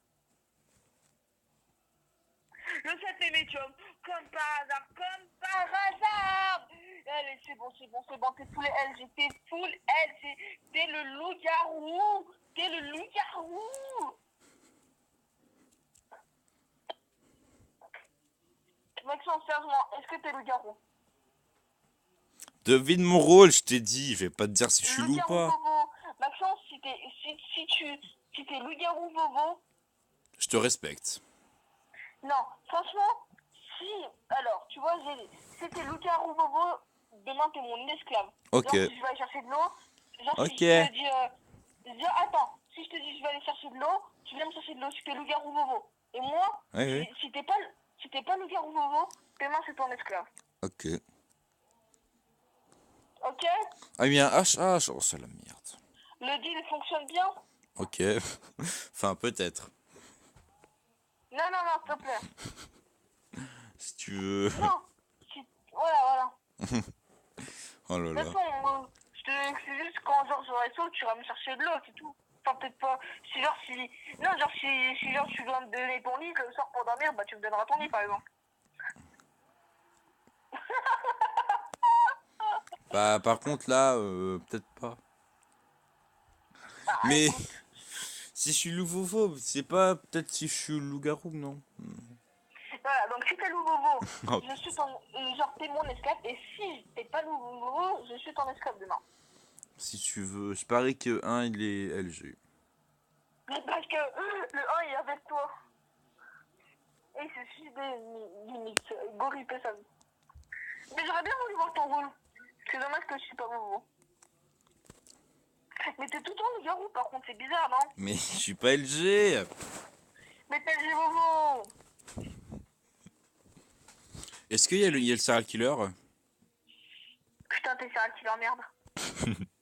Le 7 est médium, comme par hasard. Allez, c'est bon, t'es full LG, t'es le loup-garou. Maxence, sérieusement, est-ce que t'es loup-garou? Devine mon rôle, je t'ai dit. Je vais pas te dire si je suis loup ou Loup-garou pas. bobo. Maxence, si t'es loup-garou bobo, Je te respecte. non, franchement, alors, tu vois, si t'es loup-garou bobo, demain t'es mon esclave. Ok. Genre, si je vais aller chercher de l'eau, genre, Ok. si je te dis, attends, si je te dis je vais aller chercher de l'eau, tu viens me chercher de l'eau, si t'es loup-garou bobo. Et moi, Ouais. si t'es pas loup-garou bobo, demain c'est ton esclave. Ok. Ok? Ah, il y a un HH. Oh, c'est la merde. Le deal fonctionne bien? Ok. Enfin, peut-être. Non, s'il te plaît. Si tu veux. Non, voilà. Oh là De là. toute façon, c'est juste quand genre j'aurai chaud, tu vas me chercher de l'eau, c'est tout. Enfin, peut-être pas. Non, genre si genre tu dois me donner ton lit le soir pour dormir, bah tu me donneras ton lit par exemple. Bah, par contre, là, peut-être pas. Bah Mais écoute. si je suis loup-vovo, c'est pas peut-être si je suis loup-garou, non? Voilà, donc si t'es loup-vovo, Oh, je suis ton. Genre t'es mon esclave, et si t'es pas loup-vovo, je suis ton esclave demain. si tu veux. Je parie que 1 il est LG. Parce que le 1 il est avec toi. Et il se suicide limite. Goripé sa vie. Mais j'aurais bien voulu voir ton rôle. C'est dommage que je suis pas vovo. Mais t'es tout le temps loup-garou, par contre, c'est bizarre, non? Mais je suis pas LG. Mais t'es le Vovo. Est-ce qu'il y a le serial killer? Putain, t'es serial killer, merde.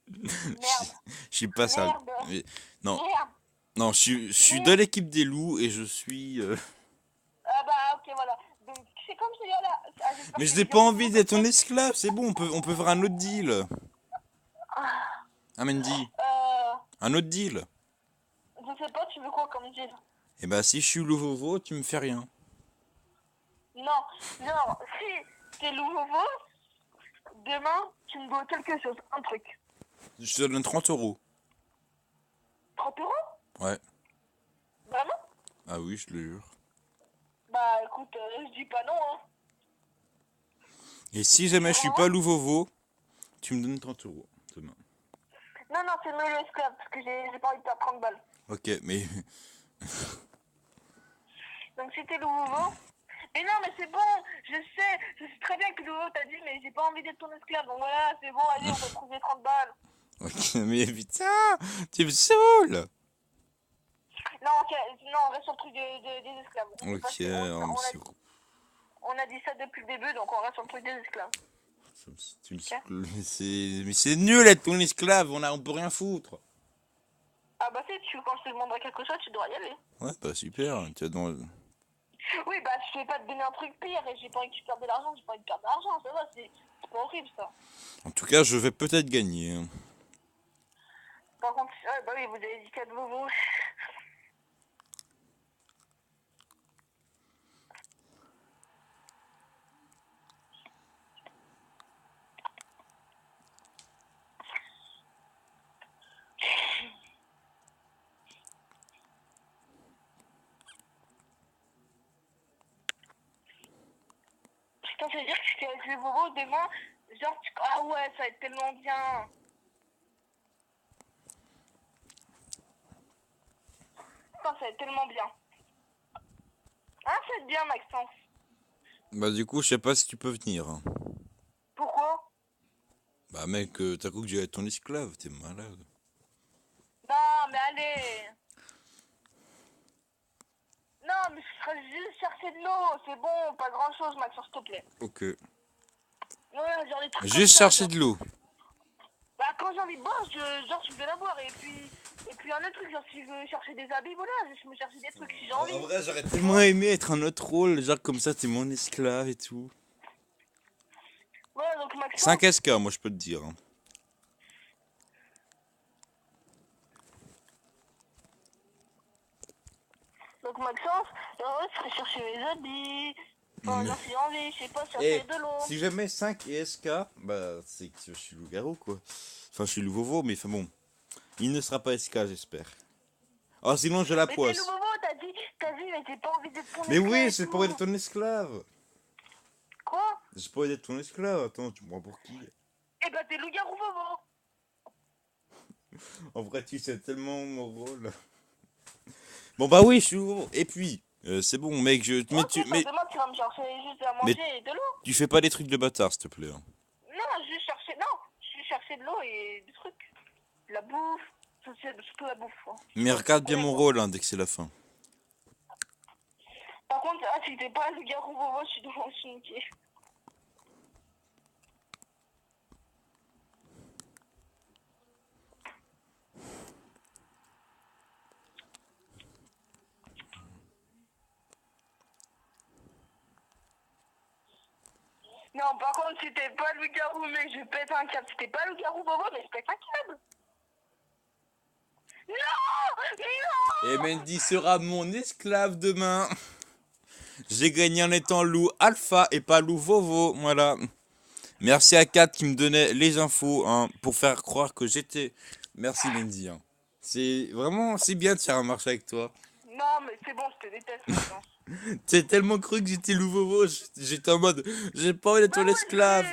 Merde. Je suis pas ça. Merde. Non, Merde. non, je suis de l'équipe des loups et je suis. Ah bah, ok, voilà. Donc, c'est comme ce gars-là. Ah, j'espère Mais que je les n'ai pas loups-garous envie vont d'être comme ton ça. esclave, c'est bon, on peut faire un autre deal. Ah, Mandy, un autre deal. Je sais pas, tu veux quoi comme deal? Et bah, si je suis loup tu me fais rien. Non, non, si t'es Vovo, demain, tu me dois quelque chose, un truc. Je te donne 30 euros. 30 €? Ouais. Vraiment? Ah oui, je te le jure. Bah, écoute, je dis pas non, hein. Et si jamais je suis pas loup tu me donnes 30 euros demain. Non, non, c'est mieux l'esclave, parce que j'ai pas envie de perdre 30 balles. Ok, mais. Donc, si t'es Vovo. Mais non, mais c'est bon, je sais très bien que Vovo t'a dit, mais j'ai pas envie d'être ton esclave, donc voilà, c'est bon, allez, on va trouver 30 balles. Ok, mais putain, tu me saoules. Non, ok, non, on reste sur le truc des esclaves. Ok, On a dit ça depuis le début, donc on reste sur le truc des esclaves. tu me saoules. Mais c'est nul être ton esclave, on peut rien foutre. Ah bah c'est, quand je te demanderai quelque chose, tu dois y aller. Ouais, bah super. Oui, bah je vais pas te donner un truc pire, et j'ai pas envie que tu perdes de l'argent, j'ai pas envie de perdre de l'argent, ça va, c'est pas horrible ça. En tout cas, je vais peut-être gagner. Hein. Par contre, ouais, bah oui, vous avez dit 4 Vovo. Putain, ça veut dire que si t'es avec les Vovo demain, genre, ah ouais, ça va être tellement bien. Putain, ça va être tellement bien. Hein, ça va être bien, Maxence. Bah du coup, je sais pas si tu peux venir. Hein. Pourquoi? Bah mec, t'as cru que j'allais être ton esclave, t'es malade. Non, mais allez. Non, mais je serais juste chercher de l'eau, c'est bon, pas grand chose, Maxence, s'il te plaît. Ok. Ouais, genre des trucs comme Juste ça, chercher genre. de l'eau. Bah, quand j'ai envie de boire, genre, je vais la boire. Et puis un autre truc, genre, si je veux chercher des habits, voilà, je me chercher des trucs si j'ai envie. En vrai, j'aurais tellement aimé être un autre rôle, genre comme ça, t'es mon esclave et tout. Voilà, donc Maxence. 5 SK, moi je peux te dire. Hein. Donc Maxence, je serais chercher mes habits. Enfin, Mais- genre, si j'ai envie, je sais pas, chercher de l'eau. si jamais 5 et SK, bah c'est que je suis loup-garou quoi. Enfin, je suis loup-vovo, mais enfin bon. Il ne sera pas SK, j'espère. Oh, sinon je la Mais t'es poisse. nouveau, t'as dit, mais j'ai pas envie d'être ton Mais esclave oui, et c'est tout. pour être ton esclave. Quoi? J'ai pas envie d'être ton esclave, attends, tu me prends pour qui? Eh ben, t'es loup-garou Vovo. En vrai, tu sais tellement mon rôle. Bon bah oui, je suis loup. Et puis, c'est bon, mec, mais Ok, bah, demain, tu vas me chercher juste à mais manger et de l'eau. tu fais pas des trucs de bâtard, s'il te plaît. Hein. Non, juste chercher, non, juste chercher de l'eau et des trucs. De la bouffe, surtout la bouffe. Hein. Mais regarde bien mon Ouais, rôle, hein, dès que c'est la fin. Par contre, ah, si t'es pas le garou Vovo, je suis devant le cimetière. Non, par contre, si t'es pas le garou, mec, je pète un câble. Si t'es pas le garou Vovo, mais je pète un câble. Non! Non! Et Mandy sera mon esclave demain. J'ai gagné en étant loup alpha et pas loup vovo, voilà. Merci à Kat qui me donnait les infos hein, pour faire croire que j'étais. Merci Mandy. Hein. C'est vraiment, c'est bien de faire un marché avec toi. Non, mais c'est bon, je te déteste maintenant. T'as tellement cru que j'étais loup vovo, j'étais en mode, j'ai pas envie d'être ton esclave.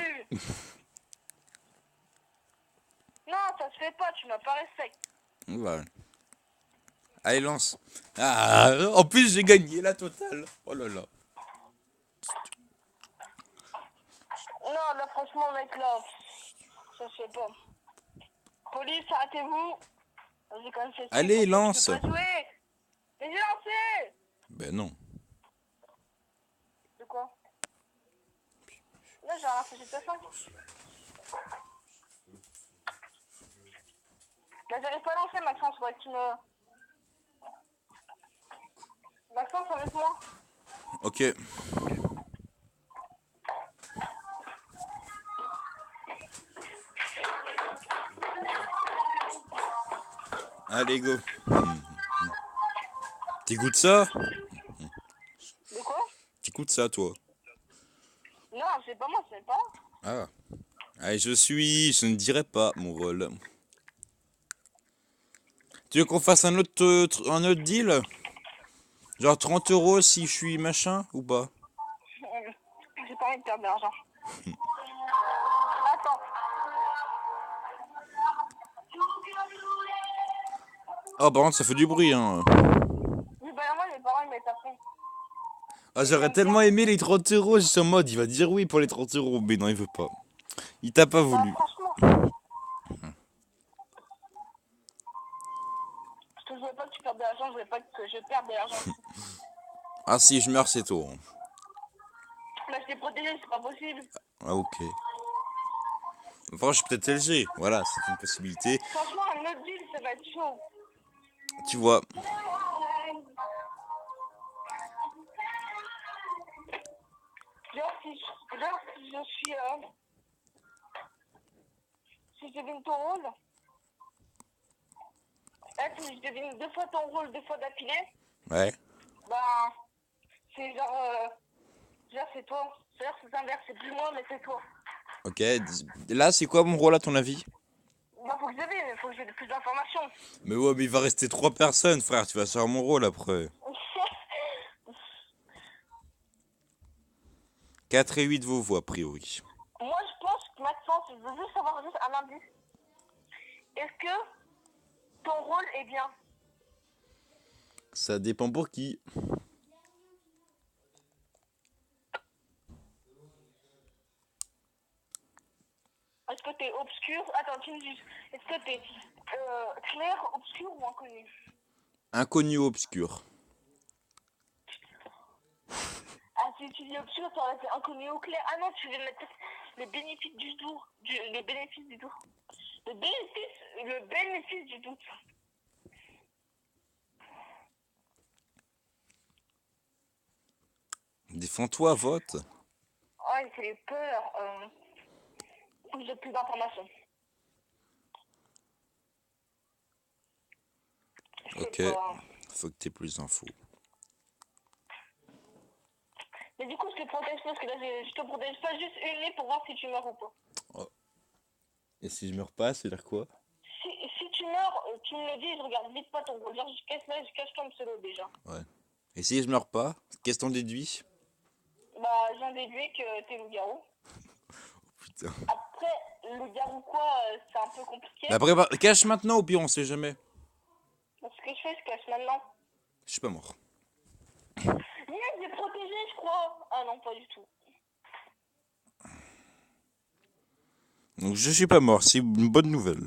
Non, ça se fait pas, tu m'as pas respecté. Voilà. Allez, lance. Ah, en plus, j'ai gagné la totale. Oh là là. Non, là, franchement, mec, là, ça se fait pas. Police, arrêtez-vous. J'ai quand même fait Allez, donc lance. je peux pas jouer. Mais j'ai lancé. Ben non. De quoi? Là, j'ai lancé GTA 5. Là, j'arrive pas à lancer, Maxence, faudrait que tu me... Maxence, avec moi. Ok. Allez, go. T'écoutes ça? De quoi? T'écoutes ça, toi? Non, c'est pas moi, c'est pas. Ah. Allez, je ne dirai pas mon rôle. Tu veux qu'on fasse un autre deal? Genre 30 € si je suis machin ou pas? J'ai pas envie de perdre de l'argent. Attends. Oh, par contre, ça fait du bruit, hein. Oui, bah, moi, mes parents, ils mettent après. Ah, j'aurais tellement aimé les 30 €. Je suis en mode, il va dire oui pour les 30 €. Mais non, il veut pas. Il t'a pas Bah, voulu. franchement. Parce que je voulais pas que tu perdes de l'argent, je voulais pas que je perde de l'argent. Ah, si je meurs, c'est toi. Là, je t'ai protégé, c'est pas possible. Ah, ok. Enfin, je suis peut-être LG. Voilà, c'est une possibilité. Franchement, un autre deal, ça va être chaud. Tu vois. Genre, si je suis... si je devine ton rôle... Là, si je devine 2 fois ton rôle, 2 fois d'affilée, Ouais. bah... C'est genre... genre, c'est toi. C'est-à-dire, c'est inverse, c'est plus moi, mais c'est toi. Ok. Là, c'est quoi mon rôle à ton avis? Bah, faut que je devine, faut que j'ai plus d'informations. Mais ouais, mais il va rester 3 personnes, frère. Tu vas savoir mon rôle après. 4 et 8 vos voix, a priori. Moi, je pense que Maxence, je veux juste savoir juste un indice. Est-ce que ton rôle est bien? Ça dépend pour qui. Est-ce que t'es obscur? Attends, tu me dis. Est-ce que t'es clair, obscur ou inconnu? Inconnu obscur. Ah, si tu dis obscur, ça aurait été inconnu ou clair. Ah non, tu veux mettre le bénéfice du doute. Le bénéfice du doute. Le bénéfice du doute. Défends-toi, vote. Ah, il fait peur. Faut que j'ai plus d'informations. Ok. Faut que t'aies plus d'infos. Mais du coup, je te protège parce que là, je te protège pas juste une nuit pour voir si tu meurs ou pas. Oh. Et si je meurs pas, c'est-à-dire quoi? Si tu meurs, tu me le dis, je regarde vite pas ton rôle. Genre, je cache ton pseudo déjà. Ouais. Et si je meurs pas, qu'est-ce qu'on déduit? Bah, j'en déduis que t'es loup-garou. Putain. Après, loup-garou quoi, c'est un peu compliqué. Après, cache maintenant, au pire, on sait jamais. Donc, ce que je fais, je cache maintenant. Je suis pas mort. Yes, j'ai protégé, je crois. Ah non, pas du tout. Donc je suis pas mort, c'est une bonne nouvelle.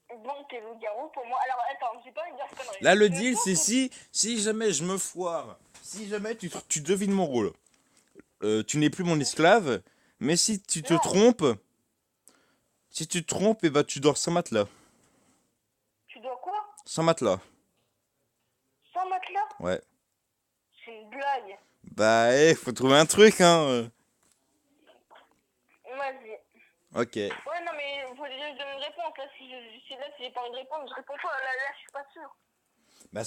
Donc, t'es loup-garou pour moi. Alors, attends, j'ai pas envie de dire ce connerie. Là, le deal, c'est si jamais je me foire, si jamais tu devines mon rôle, tu n'es plus mon esclave, mais si tu te trompes, et bah tu dors sans matelas. Tu dois quoi? Sans matelas. Sans matelas? Ouais. C'est une blague. Bah, faut trouver un truc, hein. Vas-y. Ok. Ouais, non, mais faut déjà que je donne une réponse. Là, si j'ai pas envie de répondre, je réponds pas. Là, je suis pas sûr. Bah,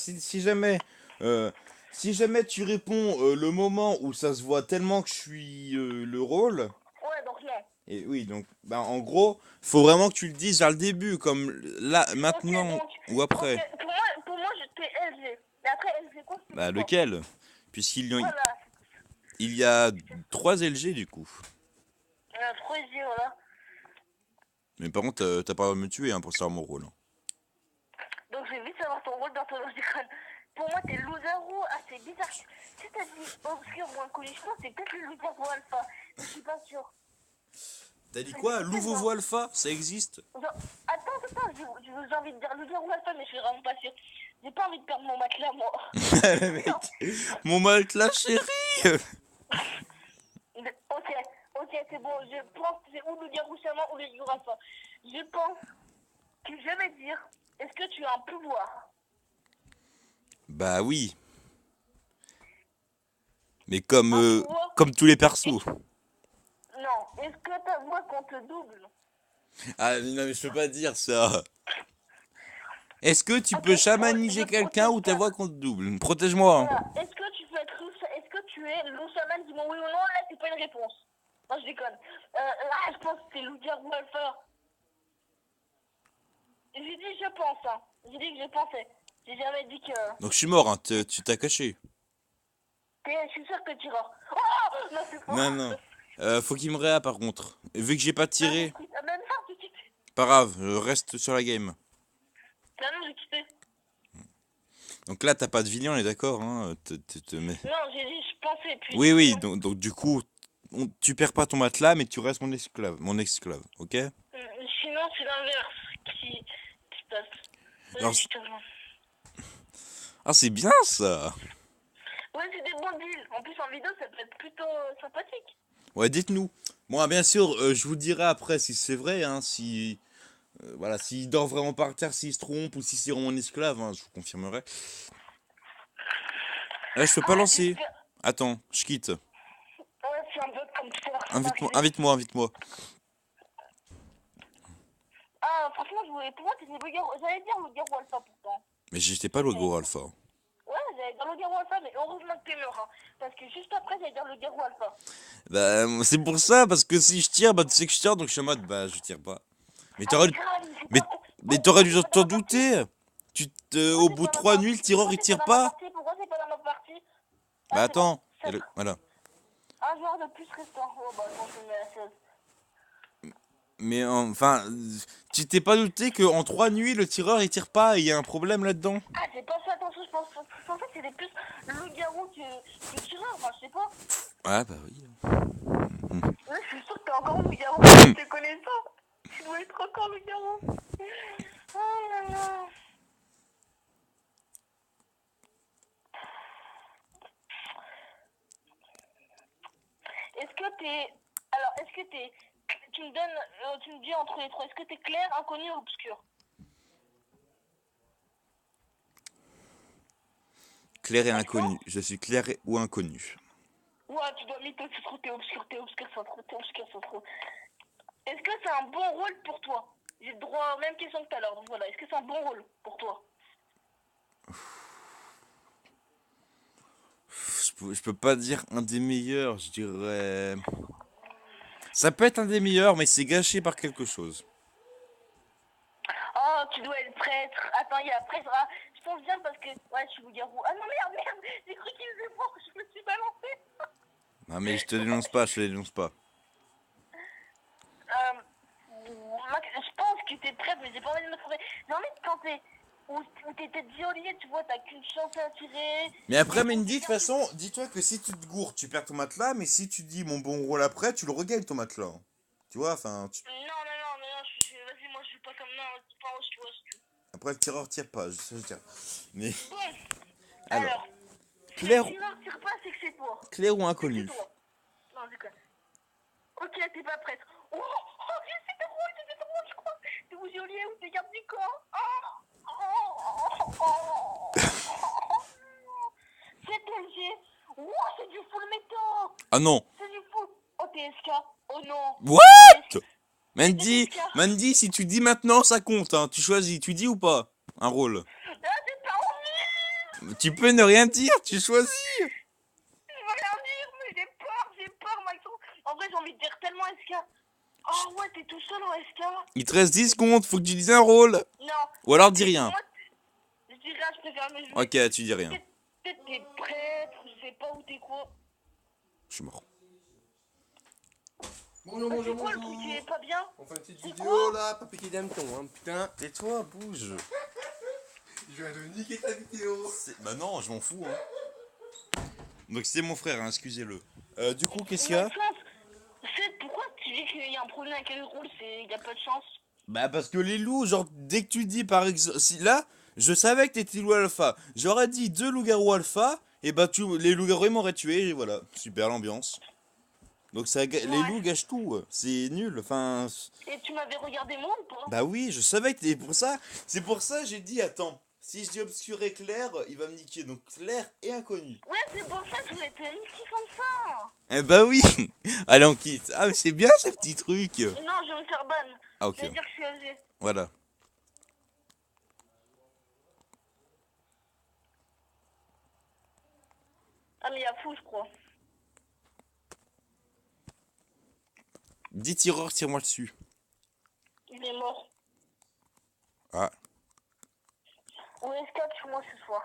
si jamais tu réponds le moment où ça se voit tellement que je suis le rôle. Ouais, donc non. Et oui, donc, bah, en gros, faut vraiment que tu le dises à le début, comme là, maintenant Ok, donc, ou après. ok, pour moi, j'étais LG. Mais après, LG quoi, c'est Bah, quoi? lequel? Puisqu'Voilà. il y a 3 LG du coup. 3 LG, voilà. Mais par contre, t'as pas à me tuer hein, pour savoir mon rôle. Donc, je vais vite savoir ton rôle dans ton école. Pour moi, t'es loser-roux. Ah, c'est bizarre. Si t'as dit obscur ou inconnu, je pense que c'est peut-être le loser-roux alpha. Je suis pas sûre. T'as dit quoi? Loup-Vovo Alpha? Ça existe? Attends, j'ai envie de dire le loup-garou alpha, mais je suis vraiment pas sûre. J'ai pas envie de perdre mon matelas, moi. Mec, mon matelas chéri. Ok, c'est bon, je pense que c'est ou le loup-garou chaman ou le loup-garou alpha. Je pense que je vais dire, est-ce que tu as un pouvoir? Bah oui, mais Un pouvoir? comme tous les persos. Non, est-ce que ta voix compte double? Ah non mais je peux pas dire ça. Est-ce que tu Ok, peux je chamaniser quelqu'un ou protège ta pas. voix compte double? Protège-moi. Hein. Voilà, est-ce que tu peux être est-ce que tu es loup chaman? Dis-moi oui ou non, là c'est pas une réponse. Non, je déconne. Là, je pense que c'est loup-garou alpha. J'ai dit je pense, hein. J'ai dit que je pensais. J'ai jamais dit que... Donc je suis mort, hein. Tu t'as caché. Je suis sûr que tu iras. Oh non, c'est Non, pas... non. Faut qu'il me réa par contre. Et vu que j'ai pas tiré, Même pas, j'ai quitté. pas grave, je reste sur la game. Non, non, j'ai quitté. Donc là, t'as pas de vilain, on est d'accord, hein. Non, j'ai dit je pensais, puis Oui, j'ai dit oui, non. donc du coup, tu perds pas ton matelas, mais tu restes mon esclave, ok? Sinon, c'est l'inverse qui se passe. Alors, Vas-y, je te rejoins. ah, c'est bien ça! Ouais, c'est des bons deals. En plus, en vidéo, ça peut être plutôt sympathique. Ouais, dites-nous. Moi, bien sûr, je vous dirai après si c'est vrai, hein, si. Voilà, s'il dort vraiment par terre, s'il se trompe, ou si c'est vraiment mon esclave, hein, je vous confirmerai. Là, je peux pas Ah, lancer. j'espère... Attends, je quitte. Ouais, c'est un peu comme tout à l'heure, ça Invite-moi, m'arrivait. invite-moi, invite-moi. Ah, franchement, je voulais... Pour moi, c'était le garou... J'allais dire le garou alpha, pourtant. Mais j'étais pas le gros alpha. Ouais, j'allais dire le garou alpha, mais heureusement que t'es mort, hein. Parce que juste après, j'allais dire le garou alpha. Bah, c'est pour ça, parce que si je tire, bah, tu sais que je tire, donc je suis en mode, bah, je tire pas. Mais Ah, mais t'aurais, grave, c'est mais, pas... mais Pourquoi t'aurais dû c'est pas dans t'en ma partie? douter. Pourquoi Au c'est bout pas de dans ma 3 nuits, le partie? tireur, Pourquoi il c'est pas tire dans ma pas. partie? Pourquoi c'est pas dans ma partie? Bah, Ah, c'est bon. attends. Voilà. Un joueur de plus restant. Oh, bah, non, je me mets à 16. Mais, enfin, tu t'es pas douté qu'en 3 nuits, le tireur, il tire pas et il y a un problème là-dedans? Ah, j'ai pas fait attention, je pense en fait, c'était plus le garou que le tireur, enfin, je sais pas. Ah, bah oui. Ouais, je suis sûr que t'es encore le garou, je te connais pas. Tu dois être encore le garou. Oh là là. Est-ce que t'es... Alors, est-ce que t'es... Tu me donnes... tu me dis entre les trois, est-ce que t'es clair, inconnu ou obscur? Clair et D'accord? inconnu. Je suis clair ou inconnu. Ouais, tu dois mytho, c'est trop, t'es obscur, c'est trop, t'es obscur, c'est trop. Est-ce que c'est un bon rôle pour toi? J'ai le droit aux mêmes questions que tout à l'heure, donc voilà. Est-ce que c'est un bon rôle pour toi? Je peux pas dire un des meilleurs, je dirais. Ça peut être un des meilleurs, mais c'est gâché par quelque chose. Oh, tu dois être prêtre. Attends, il y a prêtre. Ah, je pense bien parce que... Ouais, je suis loup-garou. Ah non, merde. J'ai cru qu'il faisait fort, je me suis balancé. Non, mais je te dénonce pas, je te dénonce pas. Je pense que t'es prêtre, mais j'ai pas envie de me trouver. J'ai envie de tenter. Où t'es tête violée, tu vois, t'as qu'une chance à tirer. Mais après, Mendy, de toute façon, dis-toi que si tu te gourres, tu perds ton matelas, mais si tu dis mon bon rôle après, tu le regagnes ton matelas. Tu vois, enfin. Non, vas-y, moi je suis pas comme... Non, c'est pas où tu vois, si tu veux. Après, le tireur tire pas, je sais le dire. Mais. Bon, Alors, alors, si le clair, tireur tire pas, c'est que c'est toi. clair ou C'est que inconnu? c'est toi. Non, je déconne. Ok, t'es pas prête. Oh, c'était drôle, je crois. T'es où Joliet ou t'es garde du corps? C'est LG. Wow, c'est du full métal. Ah non! C'est du full. Oh, TSK. Oh non. What? C'était Mandy, TSK. Mandy, si tu dis maintenant, ça compte, hein. Tu choisis, tu dis ou pas? Un rôle. Ah, j'ai pas envie. Tu peux ne rien dire, tu choisis. Je veux rien dire, mais j'ai peur, Maxon. En vrai, j'ai envie de dire tellement SK. Oh ouais, t'es tout seul en SK. Il te reste 10 secondes, faut que tu dises un rôle. Non. Ou alors dis rien. Moi, je dirais, je préfère me jouer. Ok, tu dis rien. Peut-être t'es prêtre, je sais pas où t'es quoi. Je suis mort. Bonjour, C'est quoi le truc qui est pas bien? On fait une petite C'est vidéo quoi là, pas piquer d'hameçon, hein, putain. Tais-toi, bouge. Je viens de niquer ta vidéo. Bah non, je m'en fous, hein. Donc c'est mon frère, hein, excusez-le. Du coup, qu'est-ce qu'il y a? Pourquoi tu dis qu'il y a a un problème avec les rôles, c'est y a pas de chance. Bah parce que les loups, genre dès que tu dis par exemple, si là, je savais que t'étais loup alpha, j'aurais dit 2 loups-garous alpha, et bah les loups-garous ils m'auraient tué, et voilà, super l'ambiance. Donc les loups Ouais. gâchent tout, c'est nul, enfin... Et tu m'avais regardé moi ou pas? Bah oui, je savais que t'étais pour ça, c'est pour ça j'ai dit, attends, si je dis obscur et clair, il va me niquer, donc clair et inconnu. Ouais, c'est pour ça que je voulais te niquer comme ça. Eh bah oui, allez on quitte, ah mais c'est bien ce petit truc. Non, je vais me faire ban. Ah Je ok, vais dire que je suis âgé. voilà. Ah, mais il y a fou, je crois. Dis tireur, tire-moi dessus. Il est mort. Ah. Où est-ce que tu moi ce soir?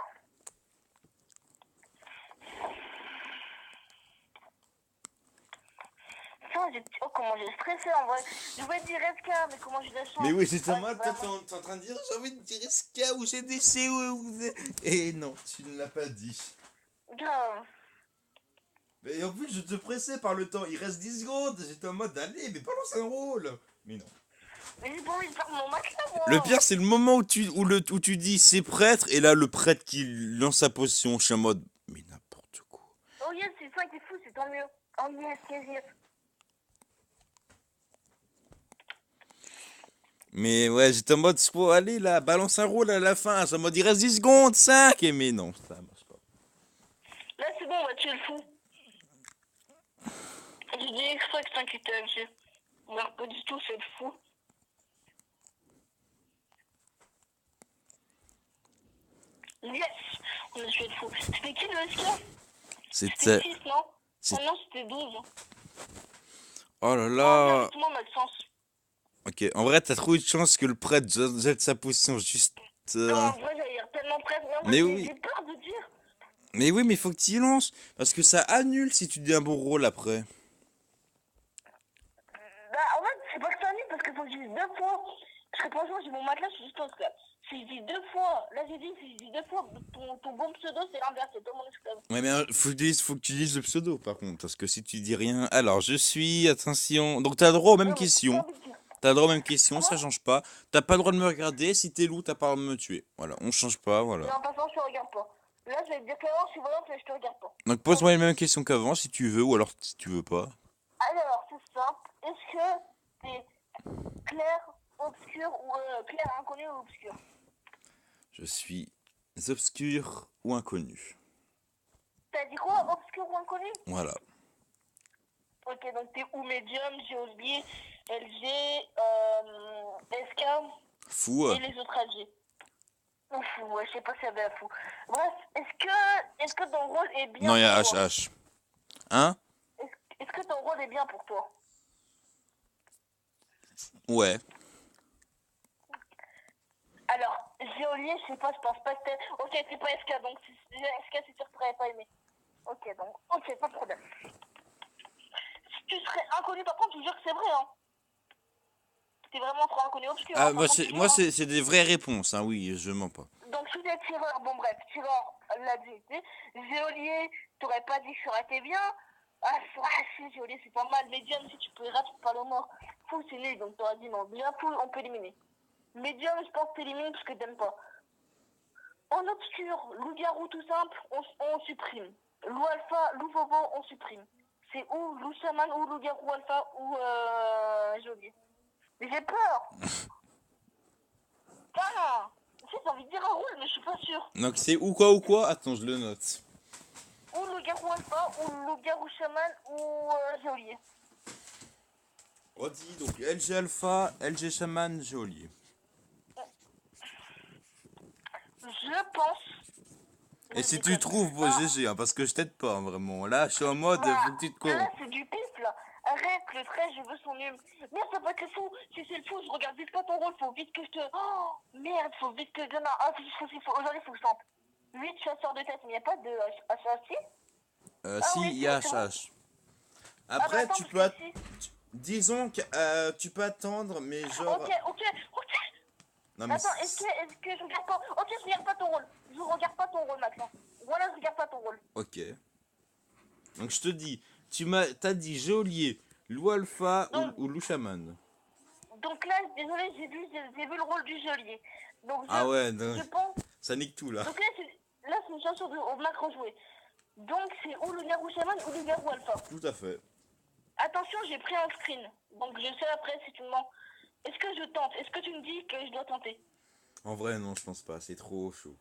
Putain, oh, comment j'ai stressé en vrai. Je voulais dire SK, mais comment j'ai de la chance. Mais oui, c'est en Ah, mode, c'est toi, vraiment- t'es en train de dire, j'ai envie de dire SK ou CDC ou... Et non, tu ne l'as pas dit. Grave. Mais en plus, je te pressais par le temps, il reste 10 secondes, j'étais en mode, allez, mais balance un rôle. Mais non. Mais j'ai pas envie de perdre mon matelas, moi. Le pire, c'est le moment où tu dis c'est prêtre, et là, le prêtre qui lance sa position, je suis en mode, mais n'importe quoi. Oh yes, c'est ça qui est fou, c'est tant mieux. Oh yes, yes, yes. Mais ouais, j'étais en mode, faut aller là, balance un rôle à la fin. J'étais en mode, il reste 10 secondes, 5. Et mais non, ça marche pas. Là, c'est bon, on va tuer le fou. J'ai dit extra que t'inquiète, LG. Mais pas du tout, c'est le fou. Yes, on a tué le fou. C'était qui le SK? C'était... C'était 6, non? c'est- Ah non, c'était 12. Oh là Oh, là. avec moi, Maxence. Ok, en vrai, t'as trop eu de chance que le prêtre jette sa position juste... Non, en vrai, j'allais dire tellement presque. Mais Mais oui. j'ai peur de dire. Mais oui, mais il faut que tu y lances. Parce que ça annule si tu dis un bon rôle après. Bah, en fait, c'est pas que ça annule parce qu'il faut que je dise 2 fois. Parce que franchement, j'ai mon matelas, je suis juste en esclave. Si je dis 2 fois, là j'ai dit, si je dis 2 fois, ton bon pseudo, c'est l'inverse, c'est toi mon esclave. Ouais, mais faut que tu dises le pseudo par contre. Parce que si tu dis rien. Alors, je suis. Attention. Donc, t'as le droit aux mêmes Ouais, mais j'ai pas questions. envie de dire. T'as le droit aux mêmes questions, ça Quoi? change pas. T'as pas le droit de me regarder. Si t'es loup, t'as pas le droit de me tuer. Voilà, on change pas, voilà. Mais en passant, je te regarde pas. Là, je vais te dire clairement, je suis volante, mais je te regarde pas. Donc, pose-moi les mêmes questions qu'avant si tu veux, ou alors si tu veux pas. Alors, c'est simple. Est-ce que t'es clair, obscur ou clair, inconnu ou obscur? Je suis obscur ou inconnu. T'as dit quoi? Obscur ou inconnu? Voilà. Ok, donc t'es ou médium, j'ai oublié, LG, SK Fou. et les autres AG. Ou fou, ouais, je sais pas si y avait un fou. Bref, est-ce que ton rôle est bien Non, il y a pour toi? HH. Hein? Est-ce que ton rôle est bien pour toi? Ouais. Alors, Géolier, je sais pas, je pense pas que t'es... Ok, c'est pas SK, donc SK, c'est sûr que t'aurais pas aimé. Ok, donc, ok, pas de problème. Si tu serais inconnu, par contre, je vous jure que c'est vrai, hein. T'es vraiment trop inconnu obscur. Ah, Hein, bah, par contre, moi, tu vois. c'est des vraies réponses, hein, oui, je mens pas. Donc, si t'es tireur, bon bref, tireur, l'a dit, tu sais. Géolier, t'aurais pas dit que ça aurait été bien. Ah, si, Géolier, c'est pas mal. Médium, si tu peux rap, tu parles au mort. Fou, c'est nul, donc t'aurais dit non. Bien fou, on peut éliminer. Médium, je pense que t'élimines parce que t'aimes pas. En obscur, loup-garou tout simple, on supprime. Loup alpha, loup bobo, on supprime. C'est ou loup chaman ou loup-garou alpha ou Géolier. Mais j'ai peur. Ah, si, j'ai envie de dire un rôle, mais je suis pas sûre. Donc, c'est ou quoi? Attends, je le note. Ou loup-garou alpha, ou loup-garou chaman, ou Géolier. Redis, donc LG Alpha, LG Shaman, Geolier. Je pense. Et si tu trouves, bon, GG, hein, parce que je t'aide pas, hein, vraiment. Là, je suis en mode, Bah, faut que tu te là, corromps. c'est du pif, là. Arrête, le trait, je veux son nul. Merde, ça peut être le fou. Si c'est le fou, je regarde vite pas ton rôle. Faut vite que je te... Oh, merde, faut vite que je donne un... Ah, aujourd'hui, faut que je tente. 8 chasseurs de tête, mais il n'y a pas de HHC. Si, oui, il y a c'est bon. HH. Après, attends, tu peux... parce que si- Disons que tu peux attendre, mais genre... Ok. Non, mais... Attends, est-ce que je regarde pas... Ok, je regarde pas ton rôle. Je regarde pas ton rôle, maintenant. Voilà, je regarde pas ton rôle. Ok. Donc, je te dis, t'as dit Geolier, Loup alpha Donc, ou loup chaman. donc là, désolé, j'ai vu le rôle du geôlier. Donc Ah ouais, non, je pense. ça nique tout là. Donc là c'est une chanson au macro joué. Donc c'est ou le garou chaman ou le garou alpha. Tout à fait. Attention, j'ai pris un screen. Donc je sais après si tu me mens. Est-ce que je tente? Est-ce que tu me dis que je dois tenter? En vrai, non, je pense pas. C'est trop chaud.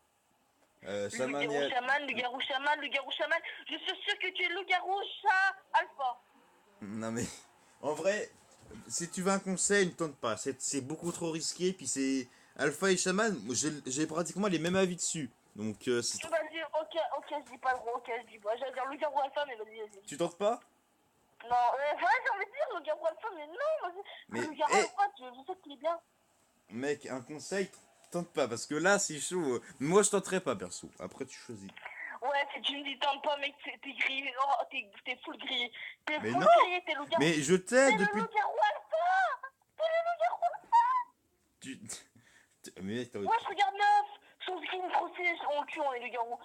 Le Chaman garou chaman, le garou chaman, le garou chaman. Je suis sûr que tu es le garou chat alpha. Non mais, en vrai, si tu veux un conseil, ne tente pas. C'est beaucoup trop risqué. Puis c'est alpha et chaman. Moi, j'ai pratiquement les mêmes avis dessus. Donc c'est trop. Vas-y, ok, je dis pas gros, ok, je dis pas. J'allais dire le garou alpha, mais vas-y. Tu tentes pas? Non, ouais, j'ai envie de dire le garou alpha, mais non, Mais, le garou hé, alpha, je sais qu'il est bien. mec, un conseil, tente pas. Parce que là, c'est chaud. Moi, je tenterai pas, perso. Après, tu choisis. Ouais, si tu me dis tente pas, mec, t'es grillé. Oh, t'es full grillé. T'es Mais full non! grillé, t'es le garou. Mais je T'es t'aide le depuis. loup-garou alpha. T'es le loup-garou alpha. Tu... Mais t'as- Ouais, je regarde neuf. Son skin procès, on le tue, on est le garou.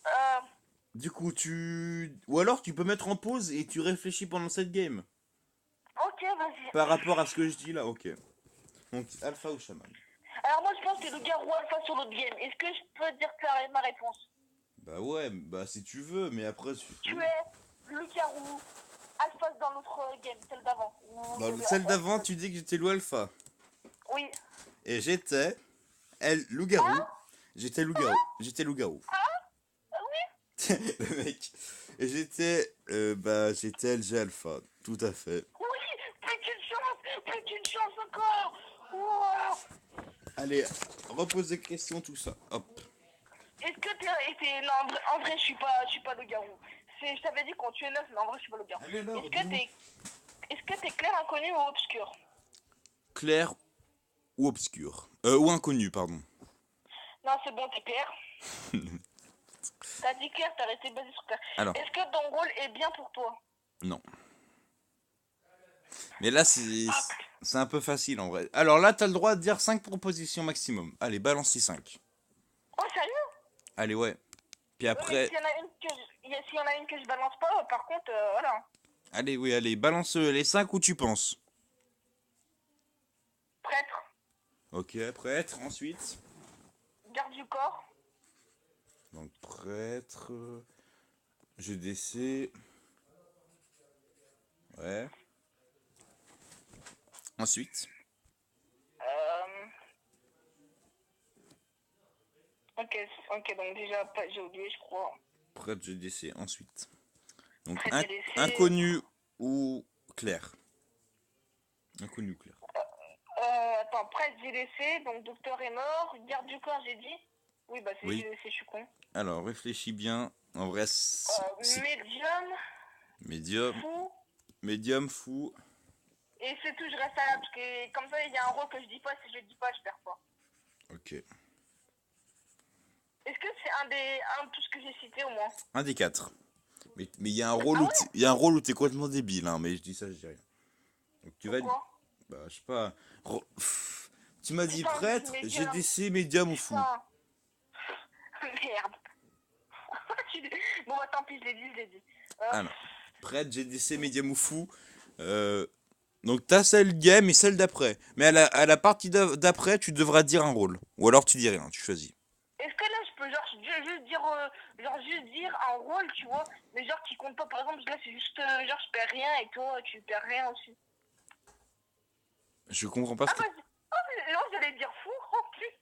Euh, Du coup, tu. Ou alors, tu peux mettre en pause et tu réfléchis pendant cette game. ok, vas-y. Par rapport à ce que je dis là, ok. Donc, alpha ou chaman? Alors moi, je pense que le garou alpha sur l'autre game. Est-ce que je peux dire ma réponse? Bah ouais, bah si tu veux, mais après. Tu es le garou alpha dans l'autre game, celle d'avant. Dans celle d'avant, tu dis que j'étais loup alpha. Oui. Et j'étais. Elle, loup-garou. J'étais loup-garou. J'étais loup-garou. Ah oui. Le mec. Et j'étais. Bah, j'étais LG alpha. Tout à fait. Oui, plus qu'une chance encore. Wow. Allez, repose des questions, tout ça. Hop. Est-ce que non, en vrai, je suis pas le garou. Je t'avais dit qu'on tuait neuf, mais en vrai, je suis pas le garou. Allez, alors, Est-ce que t'es clair, inconnu ou obscur? Clair ou obscur. Ou inconnu, pardon. Non, c'est bon, t'es clair. T'as dit clair, t'as resté basé sur clair. Alors. Est-ce que ton rôle est bien pour toi? Non. Mais là, c'est un peu facile en vrai. Alors là, t'as le droit de dire 5 propositions maximum. Allez, balance les 5. Oh, sérieux? Allez, ouais. Puis Ouais, mais après. s'il y en a une que je balance pas, par contre, voilà. Allez, oui, allez, balance les 5 où tu penses. Prêtre, Ok, prêtre, ensuite. garde du corps, Donc, prêtre. GDC. Ouais. Ensuite. euh... ok, donc déjà, j'ai oublié, je crois. Prêtre, GDC, ensuite. Donc, Prêtre GDC. inconnu ou clair. Inconnu ou clair. Attends, prêtre GDC, donc docteur est mort, garde du corps, j'ai dit. Oui, bah c'est Oui. GDC, je suis con. Alors, réfléchis bien. En vrai, Médium, médium. fou, Médium, fou. et c'est tout, je reste à là, parce que comme ça, il y a un rôle que je dis pas, si je le dis pas, je perds pas. Ok. Est-ce que c'est un de tout ce que j'ai cité au moins? Un des 4. Mais il y a un rôle où il y a un rôle où t'es complètement débile, hein, mais je dis ça, je dis rien. Donc tu vas. Pourquoi? Bah, je sais pas. Tu m'as dit Putain, prêtre, médium. GDC, médium ou fou. Putain. Merde. Bon, bah tant pis, je l'ai dit. Alors, prêtre, GDC, médium ou fou. Donc t'as celle game et celle d'après. Mais à la partie d'après, tu devras dire un rôle. Ou alors tu dis rien, tu choisis. Est-ce que là, je peux juste dire un rôle, tu vois, mais genre qui compte pas, par exemple, là, c'est juste, genre, je perds rien et toi, tu perds rien aussi. Je comprends pas ce que... Vas-y. Oh, mais non, j'allais dire fou, en plus.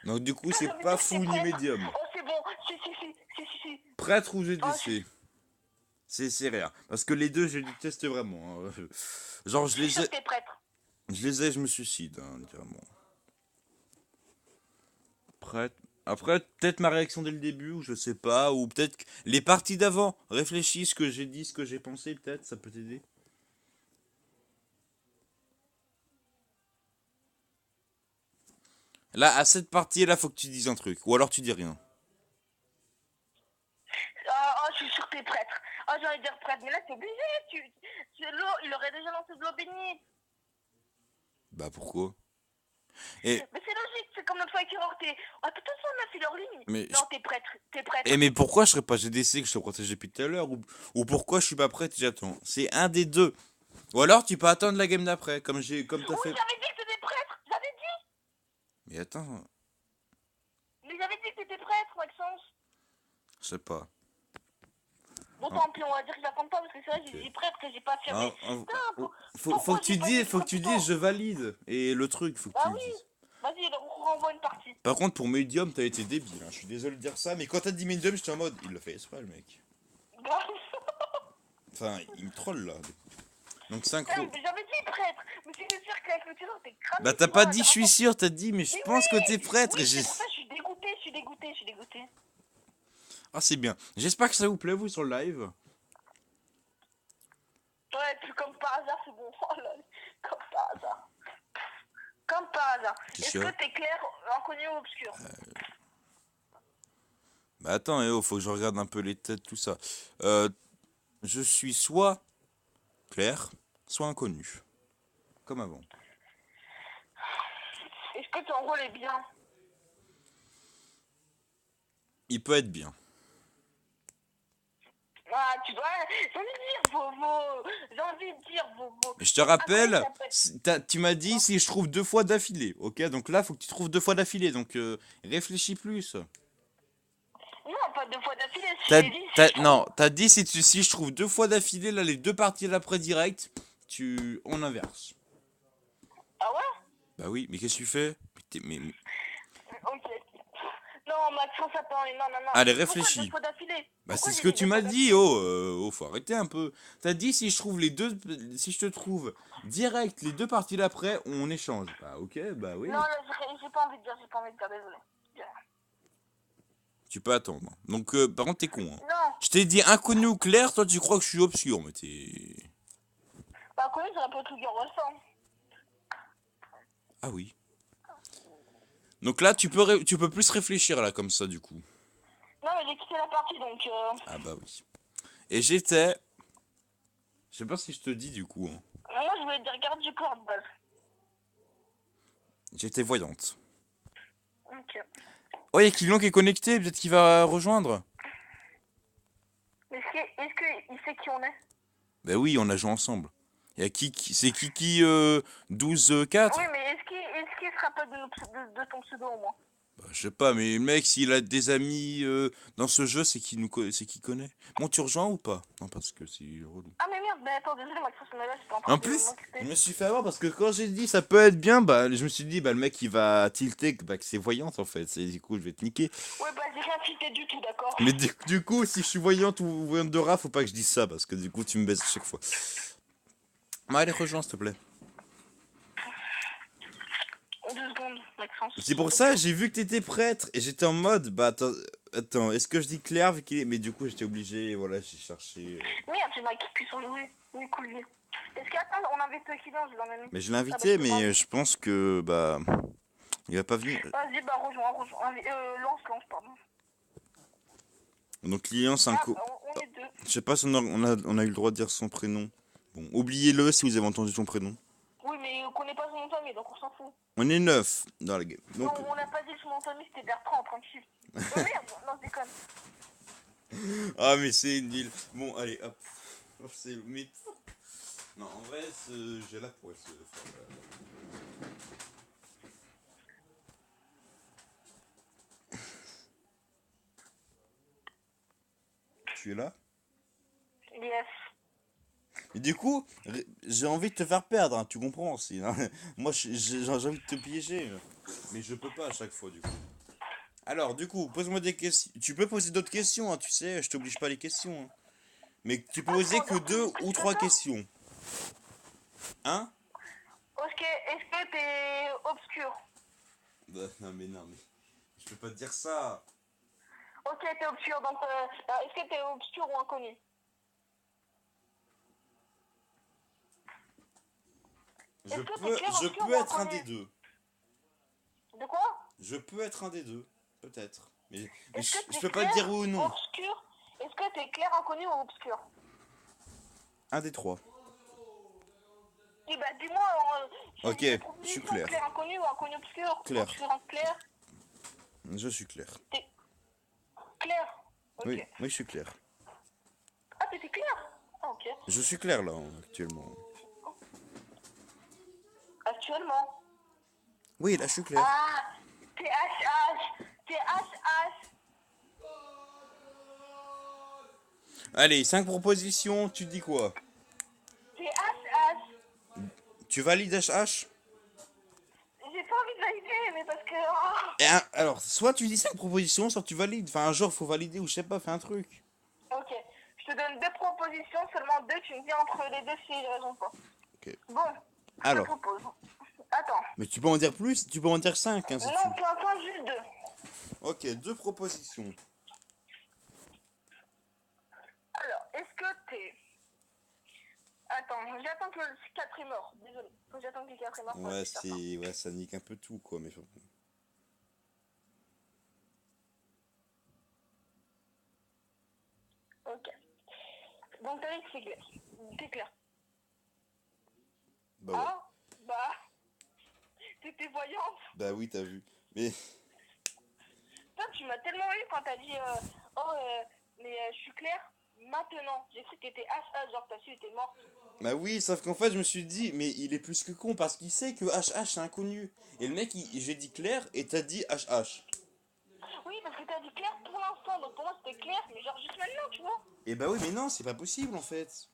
Donc du coup, c'est pas fou ni médium. Oh, c'est bon, si. Prêtre ou GDC. C'est rare. Parce que les deux, je les déteste vraiment. Hein. Genre, je les ai... Je me suicide, hein, littéralement. Prêtre. Après, peut-être ma réaction dès le début, ou je sais pas, ou peut-être les parties d'avant. Réfléchis ce que j'ai dit, ce que j'ai pensé, peut-être, ça peut t'aider. Là, à cette partie-là, faut que tu dises un truc, ou alors tu dis rien. Je suis sûr que t'es prêtre. J'ai envie de dire prêtre, mais là, t'es obligé. Il aurait déjà lancé de l'eau bénite. Bah pourquoi? Mais c'est logique, c'est comme notre procureur, t'es... Oh, de toute façon, on a fait leur ligne. Mais Non, t'es prêtre, t'es prêtre. mais pourquoi je serais pas GDC que je te protège depuis tout à l'heure ou pourquoi je suis pas prêt et j'attends? C'est un des deux. Ou alors tu peux attendre la game d'après, comme t'as Oui, fait. j'avais dit que t'étais prêtre, j'avais dit. Mais attends, Mais j'avais dit que t'étais prêtre, Maxence. je sais pas. Bon, tant pis, on va dire que j'attends pas, parce que c'est vrai, j'ai dit prêtre que j'ai pas affirmé. Putain, Faut pourquoi que tu j'ai pas dises, dit faut que tu prêtre dises, je valide. Et le truc, faut que Ah tu le oui. dises. Vas-y, on renvoie une partie. Par contre, pour Medium, t'as été débile. Hein. Je suis désolé de dire ça, mais quand t'as dit Medium, j'étais en mode, il le fait exprès, le mec. Grave. Enfin, il me troll là. Donc Putain, synchro. mais j'avais dit prêtre. Mais c'est sûr qu'avec le tireur, t'es cramé. Bah t'as tu pas vois, dit je suis sûr, t'as dit mais je Mais pense que oui, t'es prêtre. Oui, Et c'est pour ça que je suis dégoûté, je suis dégoûté, je suis dégoûté. Ah c'est bien. J'espère que ça vous plaît vous sur le live. Ouais, puis comme par hasard, c'est bon. Oh là là, comme par hasard. Comme par hasard. T'es Est-ce sûr que t'es clair, inconnu ou obscur? Bah attends, faut que je regarde un peu les têtes, tout ça. Je suis soit clair, soit inconnu. Comme avant. Est-ce que ton rôle est bien? Il peut être bien. Ah, tu dois... J'ai envie de dire vos... Mais je te rappelle, Inconnu, ça peut être- tu m'as dit si je trouve 2 fois d'affilée. Ok, donc là faut que tu trouves 2 fois d'affilée. Donc réfléchis plus. Non, pas 2 fois d'affilée. T'as, J'ai dit, si je trouve- non, t'as dit si je trouve 2 fois d'affilée, là les 2 parties d'après direct, on inverse. Ah ouais? Bah oui, mais qu'est-ce que tu fais? Ok. Non, Maxence, attends, non. Allez, Pourquoi réfléchis. 2 fois d'affilée? Bah Pourquoi c'est ce j'ai que dit tu 2 m'as fois dit, d'affilée? faut arrêter un peu. T'as dit si je te trouve direct les 2 parties d'après, on échange. Bah ok, bah oui. Non, là, j'ai pas envie de dire, désolé. Tu peux attendre. Donc par contre t'es con. Hein. Non, Je t'ai dit inconnu ou clair, toi tu crois que je suis obscur, mais t'es... bah, connu, ça peut tout dire Wilson. Ah oui. Donc là tu peux plus réfléchir là comme ça du coup. Non, mais j'ai quitté la partie, donc... Ah bah oui. Et j'étais... Je sais pas si je te dis du coup. Hein. Moi, je voulais dire garde du corps de base. J'étais voyante. Ok. Oh, il y a Kylian qui est connecté, peut-être qu'il va rejoindre. Est-ce qu'il sait qui on est? Bah oui, on a joué ensemble. Il y a c'est Kiki 12-4. Oui, mais est-ce qu'il se rappelle de ton pseudo au moins? Bah, je sais pas, mais le mec, s'il a des amis dans ce jeu, c'est qu'il connaît. Bon, tu rejoins ou pas? Non, parce que c'est relou. Ah, mais merde, bah attends, désolé, Maxence, mais là, j'étais en train En de plus, m'occuper. je me suis fait avoir parce que quand j'ai dit ça peut être bien, bah je me suis dit, bah le mec il va tilter que c'est voyante en fait. Du coup, je vais te niquer. Ouais, bah j'ai rien cité du tout, d'accord? Mais du coup, si je suis voyante ou voyante de rat, faut pas que je dise ça parce que du coup, tu me baisses à chaque fois. Bah, allez, rejoins s'il te plaît. 2 secondes, Maxence. C'est pour ça, j'ai vu que t'étais prêtre et j'étais en mode, bah attends, est-ce que je dis Claire vu qu'il est... Mais du coup, j'étais obligé, voilà, j'ai cherché. Merde, j'ai ma qui sur jouer. Oui, cool. Est-ce qu'attends, on invite Kylian, je l'emmène. Mais je l'ai invité, bah, mais je pense que, bah, il va pas venir. Vas-y, bah rejoins. Lance, pardon. Donc, client, c'est un Ah, co... on est 2. Je sais pas si on a eu le droit de dire son prénom. Bon, oubliez-le si vous avez entendu son prénom. Oui, mais on connaît pas son nom de famille, donc on s'en fout. On est 9 dans la game. Donc... Non, on n'a pas dit son nom de famille, c'était Bertrand, tranquille. Oh merde, non, je déconne. Ah, mais c'est nul. Bon, allez, hop. Oh, mais... Non, en vrai, j'ai la poisse. Tu es là? Yes. Et du coup, j'ai envie de te faire perdre, hein, tu comprends aussi. Hein. Moi, j'ai envie de te piéger. Mais je peux pas à chaque fois, du coup. Alors, du coup, pose-moi des questions. Tu peux poser d'autres questions, hein, tu sais, je t'oblige pas les questions. Hein. Mais tu peux poser que 2 ou 3 questions. Hein? Est-ce que t'es obscur? Bah, non, mais. Je peux pas te dire ça. Ok, t'es obscur, donc est-ce que t'es obscur ou inconnu? Je Est-ce que t'es clair, je obscur peux ou être un inconnu? des deux. De quoi? Je peux être un des deux. Peut-être. Mais Est-ce que je t'es peux pas te dire oui ou non. obscur? Est-ce que t'es clair, inconnu ou obscur? Un des 3. Et bah dis-moi, Ok, choisis des je suis propositions, clair. clair inconnu ou inconnu obscur. Clair. Obscur en clair. Je suis clair. Clair. Ok. Oui, oui, je suis clair. Ah, t'étais clair. Ah, ok. Je suis clair là, actuellement. Actuellement. Oui, là, je suis clair. Ah, THH. THH. Allez, 5 propositions, tu dis quoi? THH. Tu valides HH? J'ai pas envie de valider, mais parce que... oh. Alors, soit tu dis 5 propositions, soit tu valides. Enfin, un genre, faut valider ou je sais pas, fais un truc. Ok. Je te donne deux propositions, seulement deux. Tu me dis entre les deux si j'ai raison ou pas. Ok. Bon, je te Alors, propose. Attends. mais tu peux en dire plus, tu peux en dire 5, hein, si tu Non, veux. pour l'instant, juste deux. Ok, 2 propositions. Alors, est-ce que t'es... Attends, j'attends que le 4 est mort. Désolé. Faut que j'attends que le 4 est mort. pour Ouais, être certain. ouais, ça nique un peu tout, quoi, mais... Ok. Donc, t'as dit que c'est clair. C'est clair. Bah ouais. Ah, bah... T'étais voyante. Bah oui, t'as vu. Mais... Toi, tu m'as tellement eu quand t'as dit mais je suis clair. Maintenant, j'ai cru que t'étais HH, genre t'as su, t'es morte. Bah oui, sauf qu'en fait, je me suis dit, mais il est plus que con, parce qu'il sait que HH, c'est inconnu. Et le mec, j'ai dit clair, et t'as dit HH. Oui, parce que t'as dit clair pour l'instant, donc pour moi c'était clair, mais genre juste maintenant, tu vois. Et bah oui, mais non, c'est pas possible, en fait.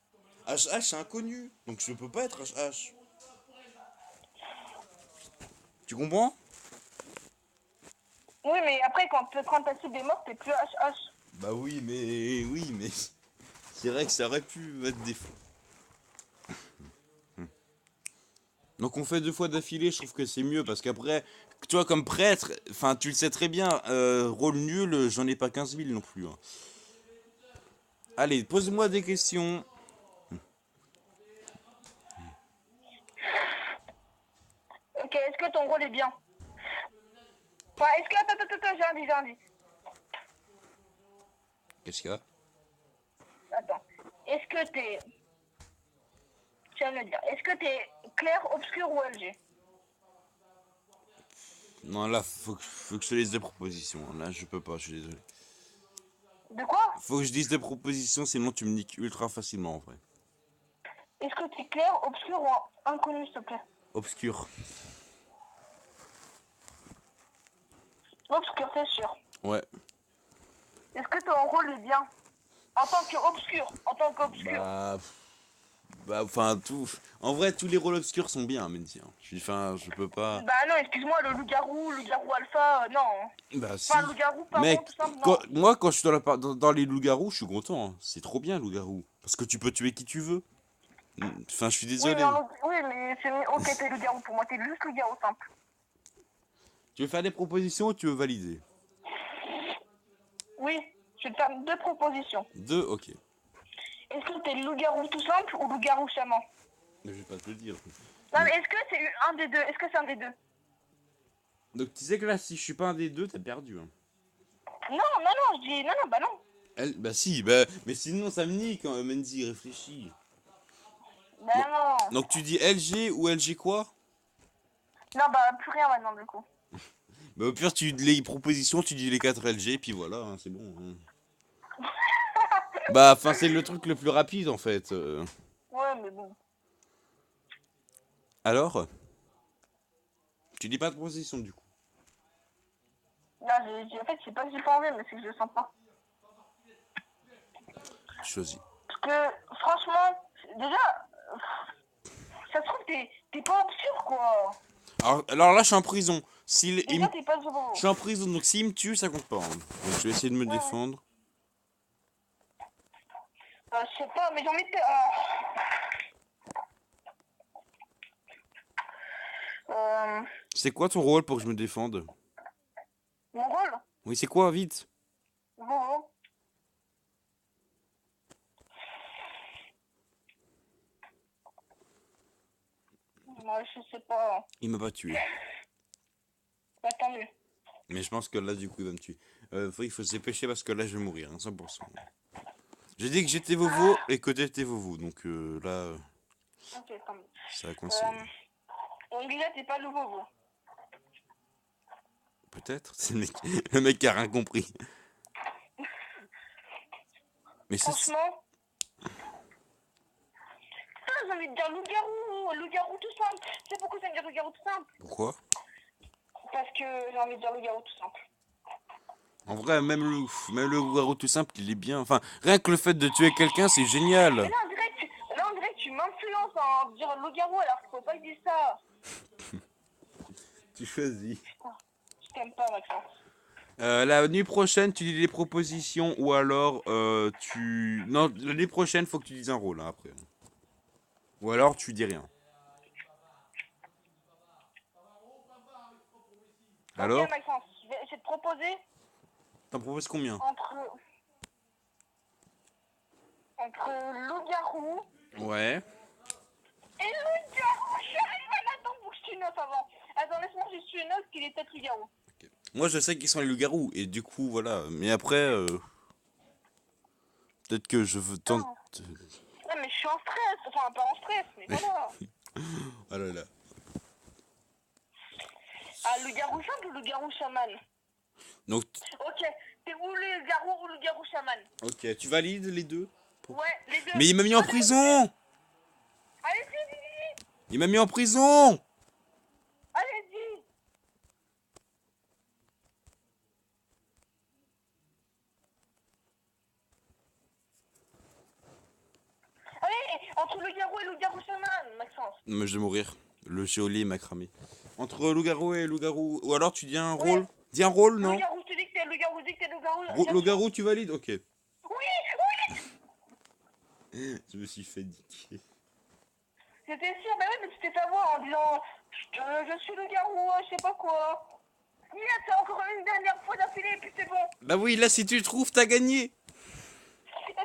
HH, c'est inconnu, donc je peux pas être HH. Tu comprends? Oui, mais après, quand ta cible est morte, t'es plus HH. Bah oui, mais... C'est vrai que ça aurait pu être des faux. Donc on fait 2 fois d'affilée, je trouve que c'est mieux, parce qu'après, toi comme prêtre, enfin tu le sais très bien, rôle nul, j'en ai pas 15 000 non plus. Hein. Allez, pose-moi des questions. Ok, est-ce que ton rôle est bien? Enfin, est-ce que... Attends, j'ai un indice. Qu'est-ce qu'il y a? Attends. Est-ce que t'es... Tu vas me le dire. Est-ce que t'es clair, obscur ou LG? Non, là, faut que je te laisse des propositions. Là, je peux pas, je suis désolé. De quoi? Faut que je dise des propositions, sinon tu me niques ultra facilement en vrai. Est-ce que t'es clair, obscur ou inconnu, s'il te plaît? Obscur. Obscur, c'est sûr. Ouais. Est-ce que ton rôle est bien? En tant qu'obscur. En tant qu'obscur. Enfin, tout. En vrai, tous les rôles obscurs sont bien, Mendy. Hein. Je peux pas. Bah non, excuse-moi, le loup-garou alpha, non. Bah si. Enfin, loup-garou, pardon, Mec, tout simple, non. moi, quand je suis dans les loups-garous, je suis content. Hein. C'est trop bien, loup-garou. Parce que tu peux tuer qui tu veux. Enfin, je suis Oui, désolé. mais c'est mieux. Ok, t'es loup-garou pour moi, t'es juste loup-garou simple. Tu veux faire des propositions ou tu veux valider? Oui, je vais te faire deux propositions. 2, ok. Est-ce que t'es loup-garou tout simple ou loup-garou chaman? Mais je vais pas te le dire. Non, mais est-ce que c'est un des deux? Est-ce que c'est un des deux? Donc tu sais que là, si je suis pas un des deux, t'as perdu. Hein. Non, je dis... Non, bah non. Bah si, bah... Mais sinon, ça me nique, hein, Mendy, réfléchis. Bah non. Donc tu dis LG ou LG quoi? Non, bah plus rien maintenant, du coup. Bah au pire, les propositions, tu dis les 4 LG, puis voilà, hein, c'est bon. Hein. Bah, enfin, c'est le truc le plus rapide, en fait. Ouais, mais bon. Alors? Tu dis pas de proposition, du coup. Là, en fait, c'est pas que j'ai pas envie, mais c'est que je le sens pas. Choisis. Parce que, franchement, déjà, ça se trouve, t'es pas obscur, quoi. Alors là, je suis en prison. Déjà, t'es pas obscur. Je suis en prison, donc s'il me tue, ça compte pas. Hein. Donc je vais essayer de me défendre. Je sais pas, mais j'ai envie de... C'est quoi ton rôle pour que je me défende? Mon rôle? Oui, c'est quoi, vite? Bon. Moi, je sais pas. Il m'a pas tué. Bah, tant mieux. Mais je pense que là, du coup, il va me tuer. Il faut se dépêcher parce que là, je vais mourir, hein, 100%. J'ai dit que j'étais Vovo et que t'étais Vovo, donc là... Ok, tant mieux. Ça coïncide. Donc déjà, t'es pas nouveau, vous. Peut-être. C'est le mec qui a rien compris. Mais ça, Franchement, j'ai envie de dire loup-garou tout simple. Tu sais pourquoi ça me dit loup-garou tout simple? pourquoi? Parce que j'ai envie de dire loup-garou tout simple. En vrai, même le loup-garou tout simple, il est bien. Enfin, rien que le fait de tuer quelqu'un, c'est Mais génial. là, on dirait que tu m'influences en disant loup-garou alors qu'il faut pas que je dise ça. Tu choisis. Je t'aime pas, Maxence. La nuit prochaine, tu dis les propositions ou alors tu... Non, la nuit prochaine, faut que tu dises un rôle hein, après. Ou alors tu dis rien. Alors, Ok, Maxence, je vais te proposer t'en proposes combien? entre loup-garou Ouais. et loup-garou. J'arrive à l'attendre pour que je tue une œuf avant. Attends, laisse-moi juste tuer une œuf qu'il est peut-être loup-garou. Moi, je sais qu'ils sont les loups-garous et du coup, voilà. Mais après, peut-être que je veux tenter. Ouais, mais je suis en stress. Enfin, pas en stress, mais voilà. Ah là là. Ah, loup-garou simple ou loup-garou chaman? Donc, Ok, t'es ou loup-garou ou loup-garou chaman? ok, tu valides les deux? Ouais, les deux. Mais il m'a mis en prison! Allez-y, Il m'a mis en prison! allez-y. Allez, entre loup-garou et loup-garou chaman, Maxence. Mais je vais mourir. Le geôlier m'a cramé. Entre loup-garou et loup-garou. Ou alors tu dis un Ouais. rôle? Dis un rôle, non? Loup-garou, je te dis que t'es loup-garou, dis que t'es loup-garou. Loup-garou, tu valides? Ok. Oui, Je me suis fait niquer. j'étais sûre, mais oui, mais tu t'es fait avoir en disant je suis loup-garou, je sais pas quoi. Yes, c'est encore une dernière fois d'affilée, et puis c'est bon. Bah oui, là, si tu le trouves, t'as gagné. Et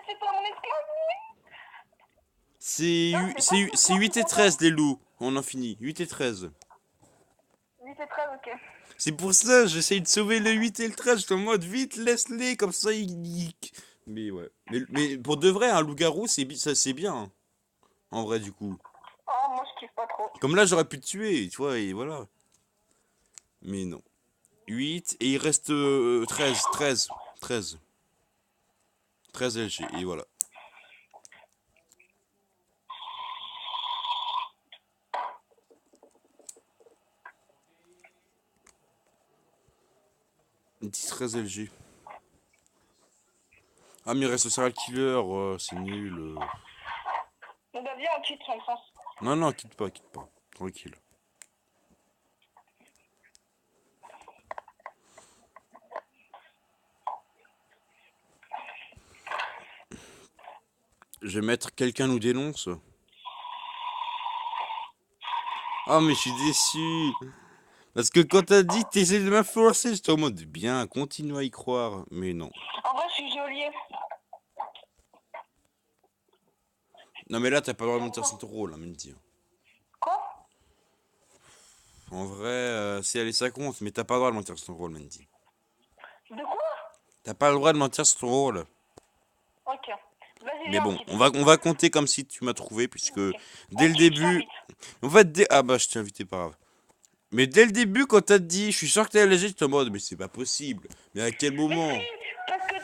c'est toi mon esclave, oui. C'est Non, c'est pas c'est 8 et 13, les loups. On en finit. 8 et 13. 8 et 13, ok. C'est pour ça, j'essaye de sauver le 8 et le 13. Je suis en mode, vite, laisse-les, comme ça, Mais ouais. Mais pour de vrai, un loup-garou, ça, c'est bien. Hein. En vrai, du coup. Oh, moi je kiffe pas trop. Comme là, j'aurais pu te tuer, tu vois, et voilà. Mais non. 8, et il reste 13, 13, 13. 13 LG, et voilà. Une petite 13 LG. Ah, mais il reste le serial killer, c'est nul. On va bien, on quitte son sens. Non, non, quitte pas, quitte pas. Tranquille. Je vais mettre quelqu'un nous dénonce. Ah, mais je suis déçu. Parce que quand t'as dit t'essaies de m'influencer, j'étais en mode bien, continue à y croire. Mais non. En vrai, je suis geôlier. Non, mais là, t'as pas le droit de mentir sur ton rôle, hein, Minty. Quoi? En vrai, si elle est ça compte, mais t'as pas le droit de mentir sur ton rôle, Minty. De quoi? T'as pas le droit de mentir sur ton rôle. Ok. Vas-y, Mais viens, bon, on quitte. on va compter comme si tu m'as trouvé, puisque Ok. dès On le quitte, je début. t'invite. En fait, ah bah, je t'ai invité, pas grave. Mais dès le début, quand t'as dit, je suis sûr que t'es allégé, j'étais en mode, mais c'est pas possible. Mais à quel moment? Mais si, parce que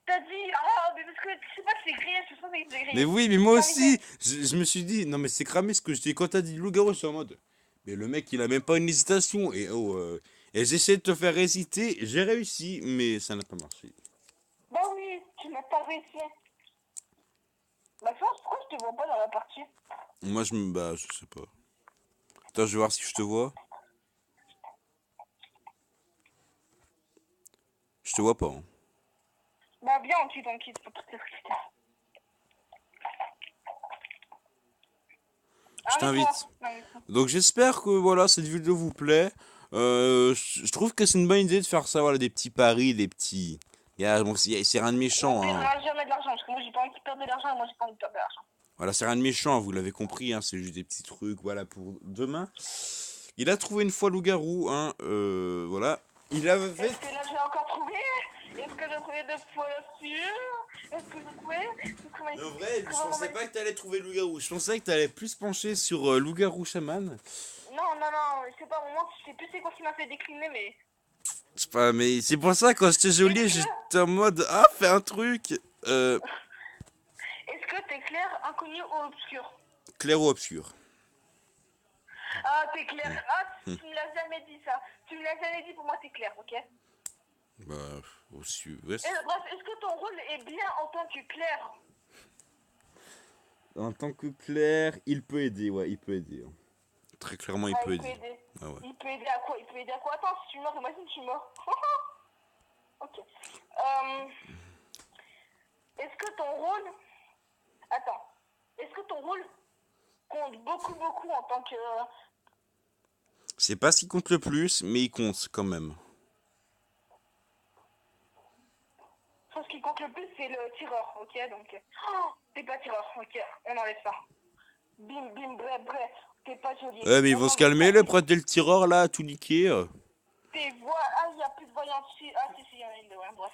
t'as dit, ah, mais parce que tu sais pas que c'est grillé, je sais pas que c'est grillé. Mais oui, mais moi aussi, je me suis dit, non mais c'est cramé ce que je dis. Quand t'as dit loup-garou, je suis en mode, mais le mec il a même pas une hésitation. Et j'essaie de te faire hésiter, j'ai réussi, mais ça n'a pas marché. Bah oui, tu n'as pas réussi. Maxence, pourquoi je te vois pas dans la partie? Moi bah je sais pas. Attends, je vais voir si je te vois. Je te vois pas. Hein. Bah bien, on quitte, faut tout faire quitter. Je t'invite. Donc j'espère que voilà cette vidéo vous plaît. Je trouve que c'est une bonne idée de faire ça, voilà, des petits paris, des petits. Bon, c'est rien de méchant. On Hein. perdra jamais de l'argent, parce que moi j'ai pas envie de perdre de l'argent, et moi j'ai pas envie de perdre de l'argent. Voilà, c'est rien de méchant, vous l'avez compris, hein, c'est juste des petits trucs, voilà, pour demain. Il a trouvé une fois loup-garou, hein, voilà. Il avait fait... Est-ce que là je l'ai encore trouvé? Est-ce que j'ai trouvé de poissures? Est-ce que j'ai trouvé? Mais en vrai, je pensais pas que t'allais trouver loup-garou. Je pensais que t'allais plus pencher sur loup-garou chaman. Non, non, non, je sais pas, au moment, je sais plus c'est quoi qui m'a fait décliner, mais... Je sais pas, mais c'est pour ça, quand j'étais joli, j'étais en mode, ah, fais un truc. Est-ce que t'es clair, inconnu ou obscur? Clair ou obscur? Ah, t'es clair. Ah, tu me l'as jamais dit, ça. Tu me l'as jamais dit, pour moi, t'es clair, ok? Bah, obscur, ouais. Bref, est-ce que ton rôle est bien en tant que clair? En tant que clair, il peut aider, ouais, il peut aider. Très clairement, il Ah, peut il peut aider. aider. Ah ouais. Il peut aider à quoi? Il peut aider à quoi? Attends, si tu meurs, imagine tu meurs. Ok. Est-ce que ton rôle... Attends. Est-ce que ton rôle compte beaucoup, beaucoup en tant que... C'est pas ce qui compte le plus, mais il compte quand même. Ce qui compte le plus, c'est le tireur, ok? Donc... Oh, t'es pas tireur, ok? On enlève ça. Bim, bim, bref, bref. T'es pas joli. Ouais, mais ils vont se calmer, le prêtre et le tireur, là, tout niqué. T'es voix... Ah, il n'y a plus de voyante. Ah, si, il y en a une de... Ouais, bref.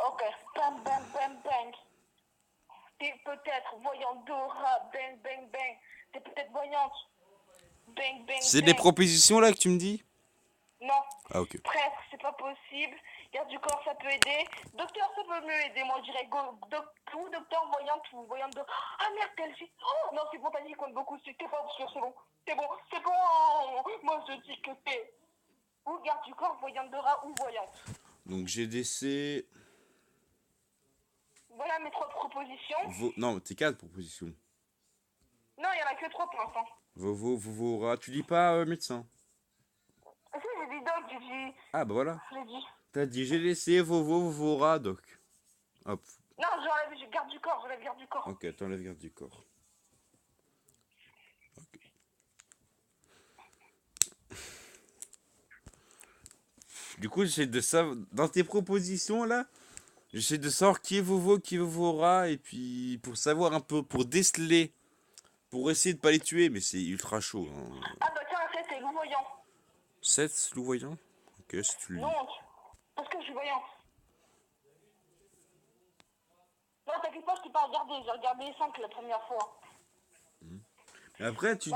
Ok. Bam, bam, bam, bang. T'es peut-être voyante Dora. Bang, bang, bang. T'es peut-être voyante. Bang, bang, C'est bang. des propositions, là, que tu me dis? Non. Ah, ok. Presque, c'est pas possible. Garde du corps, ça peut aider. Docteur, ça peut mieux aider. Moi, je dirais docteur, voyante ou voyante de... Ah merde, quelle fille. Oh non, c'est bon, t'as dit qu'il compte beaucoup. T'es pas obscur, c'est bon. C'est bon, c'est bon. Moi, je dis que t'es... Ou garde du corps, voyante de rat ou voyante. Donc, GDC... Voilà mes 3 propositions. Non, tes 4 propositions. Non, il y en a que 3 pour l'instant. Vovo, rat. Tu dis pas médecin? Si, j'ai dit doc, j'ai dit... Ah, bah voilà. J'ai dit... T'as dit GDC, vovo, rat, doc. Hop. Non, je garde du corps, j'enlève garde du corps. Ok, t'enlèves garde du corps. Ok. Du coup, j'essaie de savoir... Dans tes propositions, là, j'essaie de savoir qui est vovo, qui est rat, et puis pour savoir un peu, pour déceler, pour essayer de pas les tuer, mais c'est ultra chaud. Hein. Ah bah tiens, après, c'est loup voyant. 7 loup voyant? Ok, si tu le dis. Non, parce que je suis voyant. Non, t'inquiète pas, je t'ai pas regardé. J'ai regardé les 5 la première fois. Mais après, tu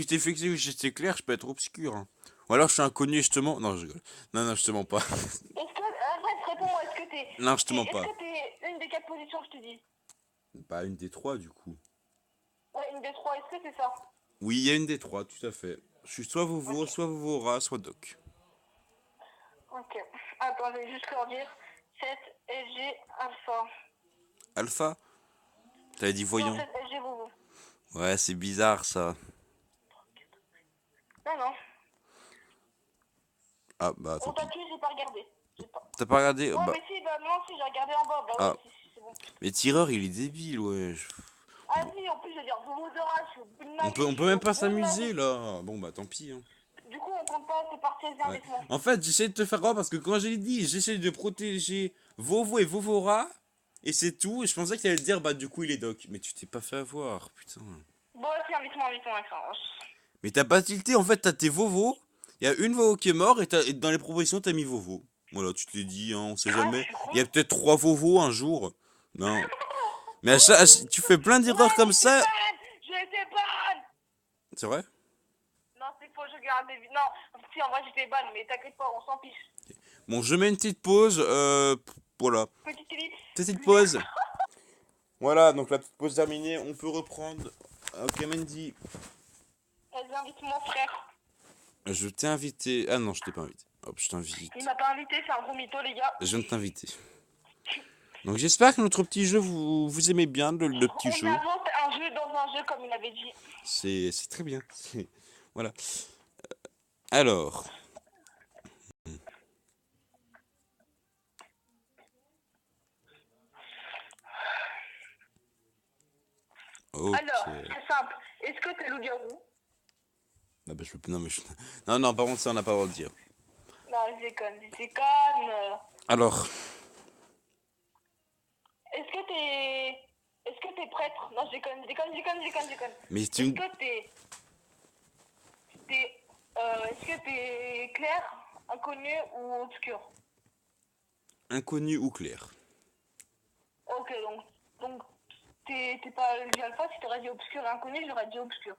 t'es fixé que j'étais clair, je peux être obscur. Hein. Ou alors je suis inconnu, justement. Non, je rigole. Non, je te mens pas. Est-ce que... Bref, réponds-moi, est-ce que t'es... Non, je te mens Est-ce pas. que t'es une des 4 positions, je te dis? Pas une des 3, du coup. Ouais, une des 3, est-ce que c'est ça? Oui, il y a une des 3, tout à fait. Je suis soit vovo, soit vovo rat, soit doc. Ok. Attends, je vais juste leur dire. 7 SG alpha. Alpha? T'avais dit voyant? Non, 7 SG Vovo. Ouais, c'est bizarre, ça. Non, non. Ah, bah, tant On pis. t'a tué, j'ai pas regardé. T'as pas regardé? Ouais, Bah, mais si, bah non, si, j'ai regardé en bas. Bah ah. ouais, si, c'est bon. Mais tireur, il est débile, ouais. Ah si, en plus, je vais dire Vovo de rat, je suis au bout de ma vie, On peut je même suis pas au bout de ma s'amuser, vie. là. Bon, bah, tant pis, hein. Du coup, on compte pas, c'est parti, viens Ouais. avec moi. En fait, j'essaie de te faire croire parce que quand j'ai dit, j'essaie de protéger Vovo et Vovora, et c'est tout. Et je pensais que t'allais te dire, bah, du coup, il est doc. Mais tu t'es pas fait avoir, putain. Bon, si, invite-moi, Alexandre. Mais t'as pas tilté, en fait, t'as tes Vovo. Il y a une Vovo qui est mort, et dans les propositions, t'as mis Vovo. Voilà, tu te l'es dit, hein, on sait jamais. Il y a peut-être 3 Vovo un jour. Non. Mais tu fais plein d'erreurs comme ça. J'ai été ban. C'est vrai? Non, c'est faux, je garde des... Non, si, en vrai, j'étais ban, mais t'inquiète pas, on s'en fiche. Bon, je mets une petite pause. Voilà. Petite ellipse. Petite pause. Voilà, donc la petite pause terminée, on peut reprendre. Ok, Mandy. Vas-y, invite mon frère. Je t'ai invité. Ah non, je t'ai pas invité. Hop, je t'invite. Il m'a pas invité, c'est un gros mytho, les gars. Je viens de t'inviter. Donc j'espère que notre petit jeu, vous aimez bien le petit jeu. On invente un jeu dans un jeu, comme il avait dit. C'est très bien. Voilà. Alors. Ok. Alors, c'est simple. Est-ce que t'es loup-garou? Ah bah, non, mais non, par contre, ça, on n'a pas le droit de dire. Non, je déconne. Alors. Est-ce que t'es prêtre? Non, je déconne. Mais Est-ce tu. que est-ce que t'es clair, inconnu ou obscur? Inconnu ou clair? Ok, donc t'es pas LG alpha, si t'aurais dit obscur et inconnu, j'aurais dit obscur.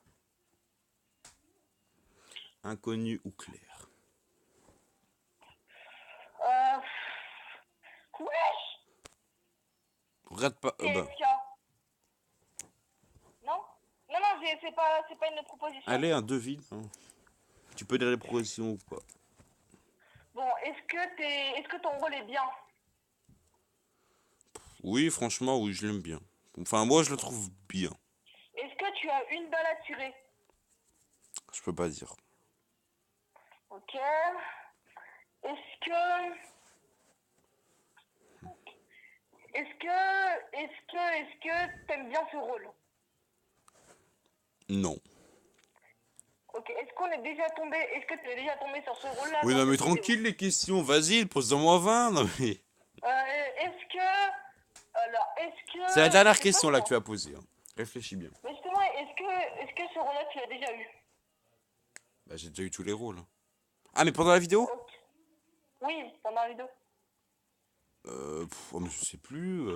Inconnu ou clair? Euh... Wesh, Regarde pas. Bah. TSK. Non? Non, non, c'est pas une proposition. Allez, un devine. Hein. Tu peux dire les propositions ou pas. Bon, est-ce que ton rôle est bien? Oui, franchement, oui, je l'aime bien. Enfin, moi, je le trouve bien. Est-ce que tu as une balle à tirer? Je peux pas dire. Ok. Est-ce que... Est-ce que t'aimes bien ce rôle? Non. Ok, est-ce que tu es déjà tombé sur ce rôle-là? Oui, dans non, mais cette vidéo? tranquille, les questions. Vas-y, pose-en-moi 20. Non, mais... Est-ce que... Alors, est-ce que... C'est la dernière c'est question pas là que ça. tu vas poser. Hein. Réfléchis bien. Mais justement, est-ce que ce rôle-là, tu l'as déjà eu? Bah, j'ai déjà eu tous les rôles. Ah, mais pendant la vidéo? Ok. Oui, pendant la vidéo. Oh, mais je sais plus.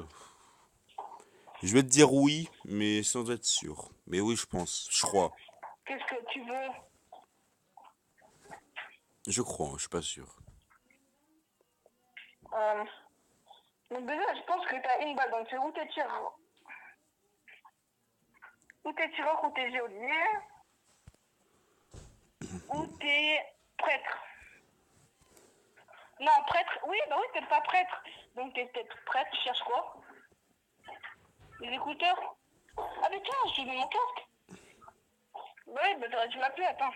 Je vais te dire oui, mais sans être sûr. Mais oui, je pense. Je crois. Qu'est-ce que tu veux? Je crois, je suis pas sûr. Euh... Donc déjà, je pense que tu as une balle. Donc c'est où t'es tireur? Ou t'es tireur ou t'es géolier? Ou t'es prêtre? Non, prêtre. Oui, bah oui, t'es pas prêtre. Donc t'es peut-être prêtre, tu cherches quoi? Les écouteurs? Ah mais tiens, je te donne mon casque. Ouais, bah t'aurais dû m'appeler, attends.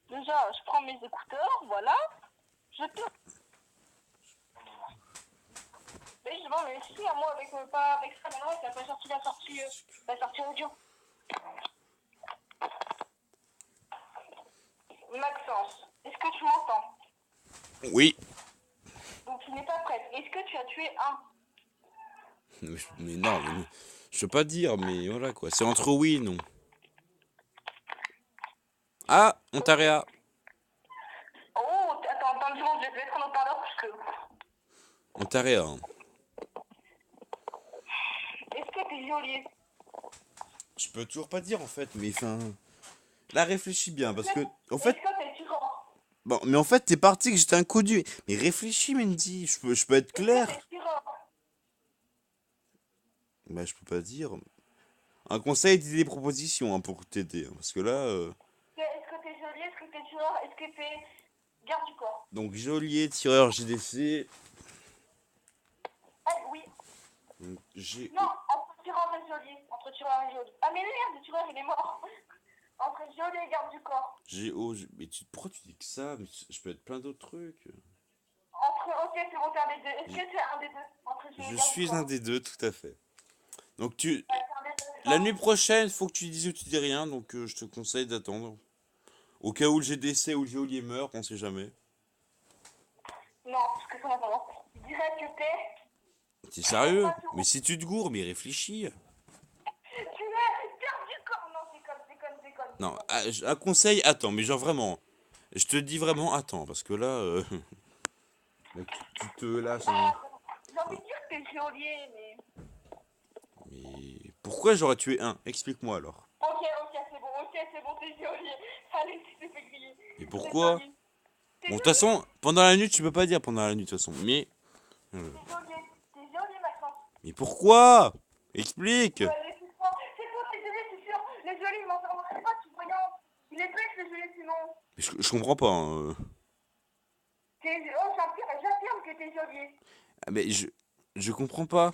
Déjà, je prends mes écouteurs, voilà. Je te... Mais justement, mais si, à moi, pas avec ça, maintenant, ça n'a pas sorti la sortie audio. Maxence, est-ce que tu m'entends? Oui. Donc tu n'es pas prête. Est-ce que tu as tué un? Mais non, mais je peux pas dire, mais voilà quoi. C'est entre oui et non. Ah, Ontaria. Oh, attends une seconde, je vais te mettre en haut-parleur parce que... Ontaria. Hein. Est-ce que t'es geôlier? Je peux toujours pas dire en fait, mais enfin. Là, réfléchis bien parce que. En fait. Est-ce que t'es tireur? Bon, mais en fait, t'es parti que j'étais inconnu. Mais réfléchis, Mendy. Je peux être clair. Est-ce que t'es tireur? Bah, je peux pas dire. Un conseil, dis des propositions hein, pour t'aider. Hein, parce que là. Est-ce que t'es geôlier? Est-ce que t'es tireur? Est-ce que t'es garde du corps? Donc, geôlier, tireur, GDC. Ah oui. G. Non, entre tireur et geôlier. Entre tireur et geôlier. Ah mais merde, le tireur il est mort. Entre geôlier et garde du corps. G-O. Mais pourquoi tu dis que ça? Mais je peux être plein d'autres trucs. Ok, c'est bon, t'es un des deux. Est-ce que c'est un des deux? Entre geôlier et Je garde du suis corps. un des deux, tout à fait. Donc, tu. Ouais, c'est un des deux. La nuit prochaine, faut que tu dises ou tu dis rien. Donc, je te conseille d'attendre. Au cas où le GDC ou le geôlier meurt, on sait jamais. Non, parce que ça va pas. Je dirais que t'es... T'es sérieux? Mais si tu te gourres, mais réfléchis. Tu es garde du corps. Non, déconne. Non, un conseil, attends, mais genre vraiment. Je te dis vraiment, attends, parce que là. Mec, tu te lâches. Hein. J'ai envie de dire que t'es geôlier, mais... Mais pourquoi j'aurais tué un? Explique-moi alors. Ok, c'est bon, t'es geôlier. Allez, tu t'es fait griller. Et pourquoi? T'es Bon, de toute geôlier, façon, pendant la nuit, tu peux pas dire pendant la nuit, de toute façon. Mais. t'es geôlier, Maxence. Mais pourquoi? Explique! Ouais, mais c'est toi, t'es geôlier, c'est sûr. Les geôliers, ils m'en pas, tu regardes. Il est prêt, le geôlier, sinon. Mais je comprends pas. Hein. Oh, j'affirme que t'es geôlier. Ah, mais je comprends pas.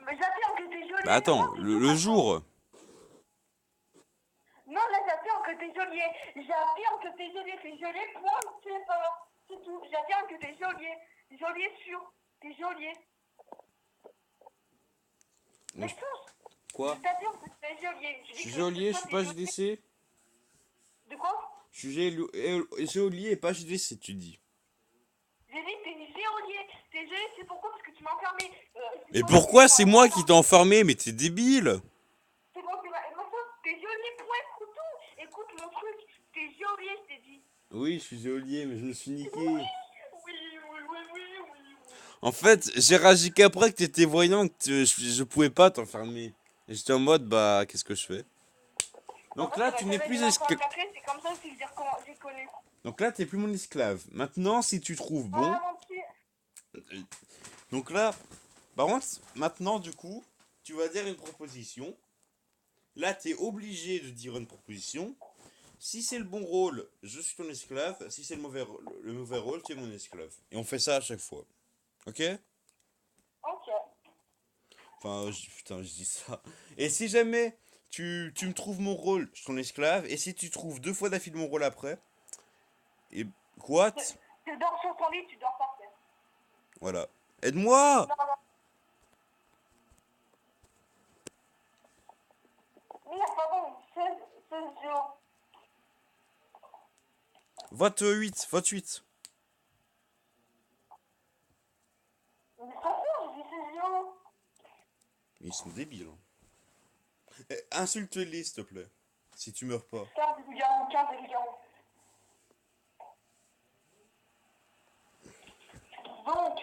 Mais j'affirme que t'es geôlier. Bah attends, Moi, le jour. Non, là, j'affirme que t'es geôlier. J'affirme que t'es geôlier, point, c'est pas. C'est tout. J'affirme que t'es geôlier. Geôlier sûr. T'es geôlier. Mais tous. Quoi? Je t'affirme que t'es geôlier. Je suis geôlier, je suis pas GDC. De quoi? Je suis geôlier et pas GDC, tu dis. J'ai dit que t'es geôlier. T'es geôlier, c'est pourquoi? Parce que tu m'as enfermé. Mais pourquoi c'est moi qui t'ai enfermé? Mais t'es débile! C'est bon, t'es geôlier, point, c'est tout. Écoute mon truc. T'es geôlier, je t'ai dit. Oui, je suis geôlier, mais je me suis niqué. Oui, oui, oui, oui, oui, oui. En fait, j'ai réagi qu'après que t'étais voyant, je pouvais pas t'enfermer. Et j'étais en mode, bah, qu'est-ce que je fais? En Donc fait, là, j'aurais tu n'es jamais dû plus lancer un esclave. café, c'est comme ça aussi que j'ai connu. Donc là, t'es plus mon esclave. Maintenant, si tu trouves bon. Ah, mon petit. Donc là, par contre, maintenant, du coup, tu vas dire une proposition. Là, t'es obligé de dire une proposition. Si c'est le bon rôle, je suis ton esclave. Si c'est le mauvais rôle, tu es mon esclave. Et on fait ça à chaque fois. Ok? Ok. Enfin, putain, je dis ça. Et si jamais tu me trouves mon rôle, je suis ton esclave. Et si tu trouves 2 fois d'affilée mon rôle après, et quoi? Tu dors sur ton lit, tu dors par terre. Voilà. Aide-moi! Non, non. Mais pardon, 16 jours. Vote 8, vote 8. Mais pourquoi j'ai dit 16 jours? Ils sont débiles. Hein. Insulte-les, s'il te plaît. Si tu meurs pas. 15 et garou, 15 et garou. Donc,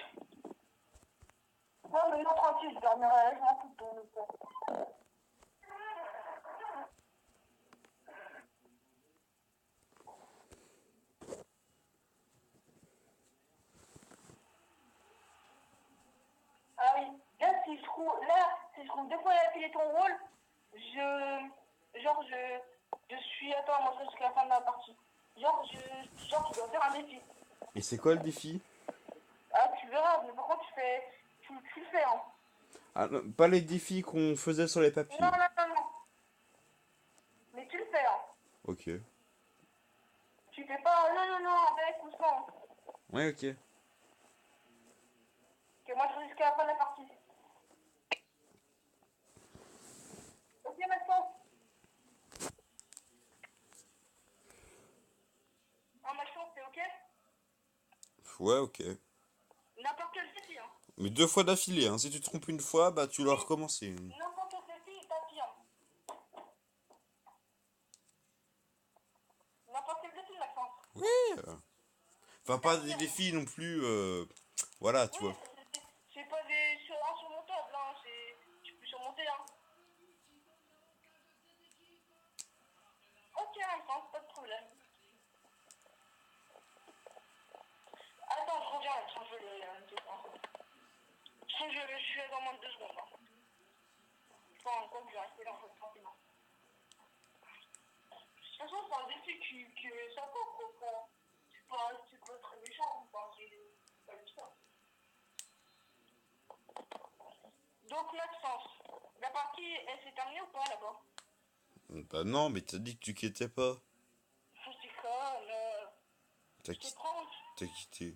non, mais non, tranquille, je dormirai, je m'en fous de ton histoire. Ah oui, si je trouve 2 fois d'affilée ton rôle, je suis, attends, moi je jusqu'à la fin de la partie. Genre, tu dois faire un défi. Et c'est quoi le défi? Ah, tu verras, mais par contre, tu le fais, hein. Ah, non, pas les défis qu'on faisait sur les Non, papiers. non, non, non. Mais tu le fais, hein. Ok. Tu fais pas, non, non, non, avec ou sans. Ouais, ok. Que moi, je joue jusqu'à la fin de la partie. Ok, Maxence. Ah, Maxence, c'est ok? Ouais, ok. N'importe quel défi, hein. Mais 2 fois d'affilée, hein. Si tu te trompes une fois, bah tu dois recommencer. N'importe quel défi, t'affirme. N'importe quel défi, Maxence. Enfin, pas des défis non plus. Voilà, tu Oui, vois. c'est pas des insurmontables, hein. Tu peux surmonter, hein. Ok, Maxence, pas de problème. Attends, je reviens, Maxence, je vais je suis dans moins de 2 secondes, hein. Enfin, quoi que je vais rester là, en fait, tranquillement. De toute façon, c'est un défi qui est sympa, quoi. C'est pas très méchant, enfin, c'est pas méchant. Donc, Maxence, la partie, elle s'est terminée ou pas, là-bas? Bah non, mais t'as dit que tu quittais pas. Je sais quoi, T'as je t'ai qui- prank. t'as quitté.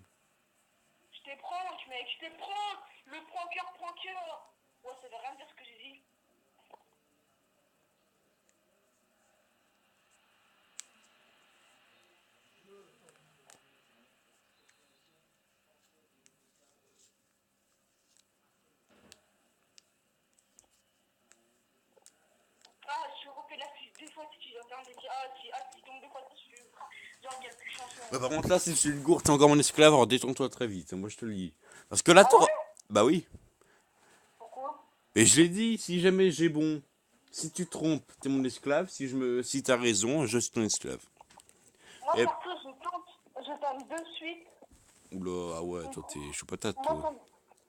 Je t'ai prank, mec, je t'ai prank. Le pranker. Ouais, ça veut rien dire ce que j'ai dit. Ah, je refais la fiche 2 fois si tu dois faire un défi. Si tombe 2 fois dessus, genre, il y a plus chance. Bah, par contre, là, si tu le gourde, t'es encore mon esclave, alors détends-toi très vite. Moi, je te le dis. Parce que là, Ah t'auras. ouais? Bah oui. Pourquoi? Et je l'ai dit, si jamais j'ai bon. Si tu te trompes, t'es mon esclave. Si t'as raison, je suis ton esclave. Moi, Et. perso, je tente de suite. Oula, ah ouais, toi, t'es chaud patate, Moi, toi.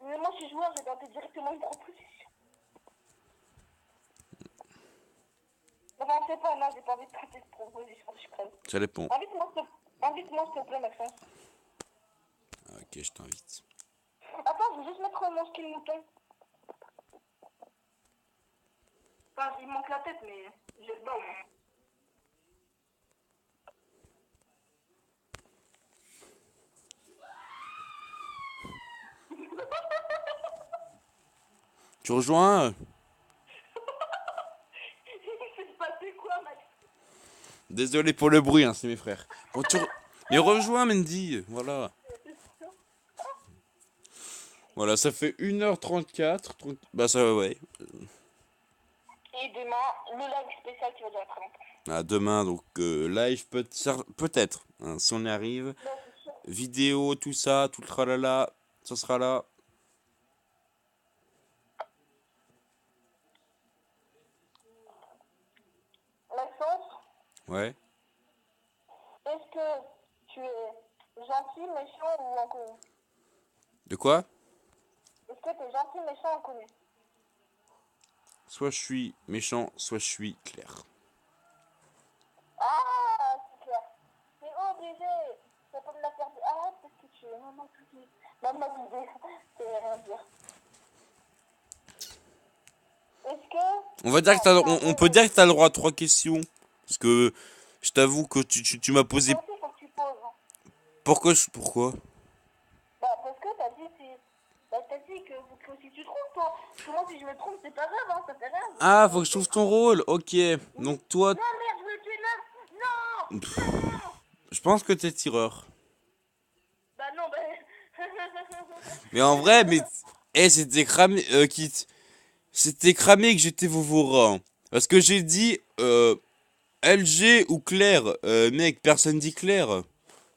moi, je suis joueur, j'ai tenté directement une proposition. Non, c'est pas, non, j'ai pas envie de tenter de proposition, je suis prête. Ça dépend. Invite-moi, s'il te plaît, Maxence. Ok, je t'invite. Attends, je vais juste mettre mon skin mouton. Enfin, il manque la tête, mais j'ai le bas, moi. Tu rejoins Il s'est passé quoi, Max? Désolé pour le bruit, hein, c'est mes frères. Bon, mais rejoins, Mendy. Voilà. Voilà, ça fait 1h34. Bah, ça, ouais. Et demain, le live spécial qui va durer très longtemps. À demain, donc live peut-être, hein, si on y arrive. Bah, c'est sûr. Vidéo, tout ça, tout le tralala, ça sera là. Maxence, Ouais. est-ce que tu es gentil, méchant ou inconnu? De quoi? Est-ce que tu es gentil, méchant ou inconnu? Soit je suis méchant, soit je suis clair. Ah, c'est clair. C'est obligé. Ça peut me la faire. Arrête parce que tu es maman tout de suite. Maman tout de suite. C'est rien dire. Est-ce que... On va dire que on peut dire que t'as le droit à 3 questions. Parce que je t'avoue que tu m'as posé. Toi aussi, faut que tu poses. Pourquoi? Bah, parce que t'as dit, t'as dit que si tu trompes, toi. Parce que moi, si je me trompe, c'est pas grave, hein, ça fait rien. Ah, faut que je trouve ton rôle. Ok. Donc toi, Non, merde, je veux tuer neuf. Non. pff, je pense que t'es tireur. Bah, non, bah... Mais en vrai, c'était cramé, Kit. C'était cramé que j'étais Vovora. Parce que j'ai dit LG ou Claire. Mec, personne dit Claire.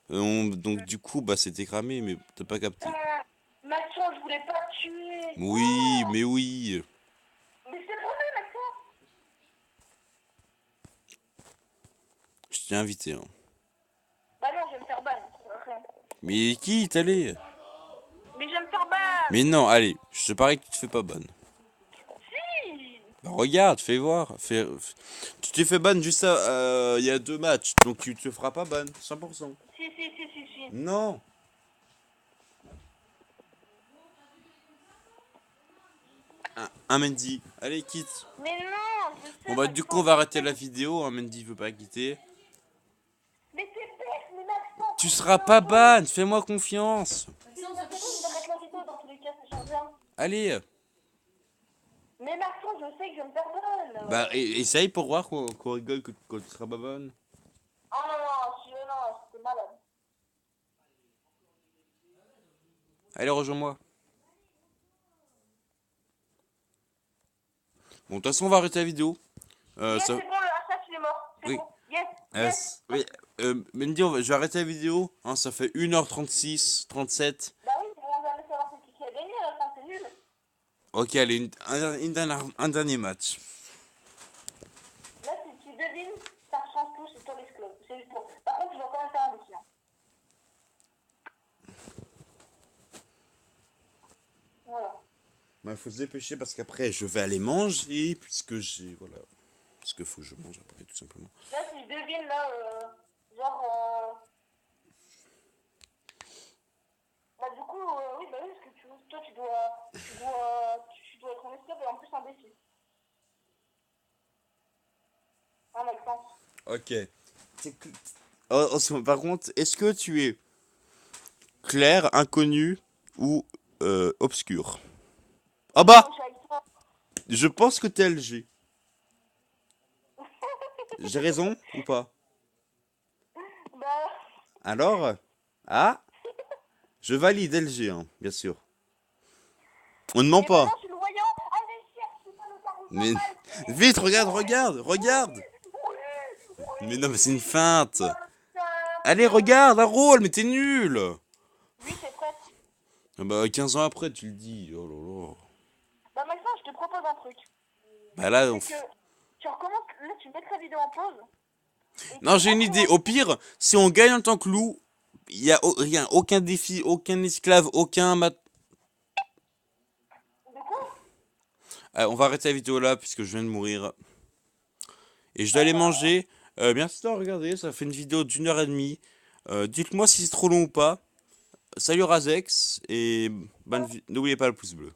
Donc du coup, bah c'était cramé, mais t'as pas capté. Maxence, je voulais pas te tuer. Oui, Oh, mais oui. mais c'est vrai, Maxence. Je t'ai invité. Hein. Bah non, je vais me faire ban. Rien. Mais qui allez? Mais je vais me faire ban. Mais non, allez, je te parie que tu te fais pas ban. Si. Bah regarde, fais voir. Tu t'es fait ban juste il y a 2 matchs, donc tu te feras pas ban, 100%. Si. Non. Un Mendy. Allez, quitte. Mais non, je sais. Bon bah du coup on va arrêter la vidéo, hein, Mendy veut pas quitter. Mais c'est bête, mais Maxence. Tu seras pas ban, fais-moi confiance. Si on arrête la vidéo dans tous les cas, ça change rien. Allez. Mais Maxence, je sais que je vais me faire ban. Bah essaye pour voir qu'on rigole quand tu seras pas bonne. Ah non, c'est malade. Allez, rejoins-moi. Bon, de toute façon, on va arrêter la vidéo. Yes, c'est bon, le H, il est mort. C'est Oui. bon. Yes. Oui. Mendy, je vais arrêter la vidéo. Hein, ça fait 1h36, 37. Bah oui, on va savoir c'est qui a gagné à la fin, c'est nul. Ok, allez, un dernier match. Là, si tu devines, ça change tout, c'est toi l'esclave. C'est juste pour. Par contre, je vais quand même faire un défi. Hein. Voilà. Bah, faut se dépêcher parce qu'après, je vais aller manger. Puisque j'ai. Voilà. Parce que faut que je mange après, tout simplement. Là, si je devine, là, genre. Bah, du coup, oui, bah oui, parce que toi, tu dois être un esclave et en plus un défi. Un Maxence. Ok. Par contre, est-ce que tu es clair, inconnu ou obscur? Ah bah! Je suis avec toi. Je pense que t'es LG. J'ai raison ou pas? Bah. Alors? Ah? Je valide LG, hein, bien sûr. On ne ment Et pas. maintenant, je suis le voyant. Allez, cherche, c'est pas le carreau Mais normal. vite, regarde! Mais non, mais c'est une feinte. Allez, regarde, un rôle, mais t'es nul. Oui, c'est prêt. Ah bah 15 ans après, tu le dis. Oh là là. Bah, maintenant, je te propose un truc. Bah là, C'est que tu recommences, là, tu mets la vidéo en pause. non, j'ai une idée. Au pire, si on gagne en tant que loup, il y a rien, aucun défi, aucun esclave, aucun mat. De quoi? On va arrêter la vidéo là puisque je viens de mourir. Et je dois aller manger. Merci d'avoir regardé, ça fait une vidéo d'1h30. Dites-moi si c'est trop long ou pas. Salut Razex et n'oubliez pas le pouce bleu.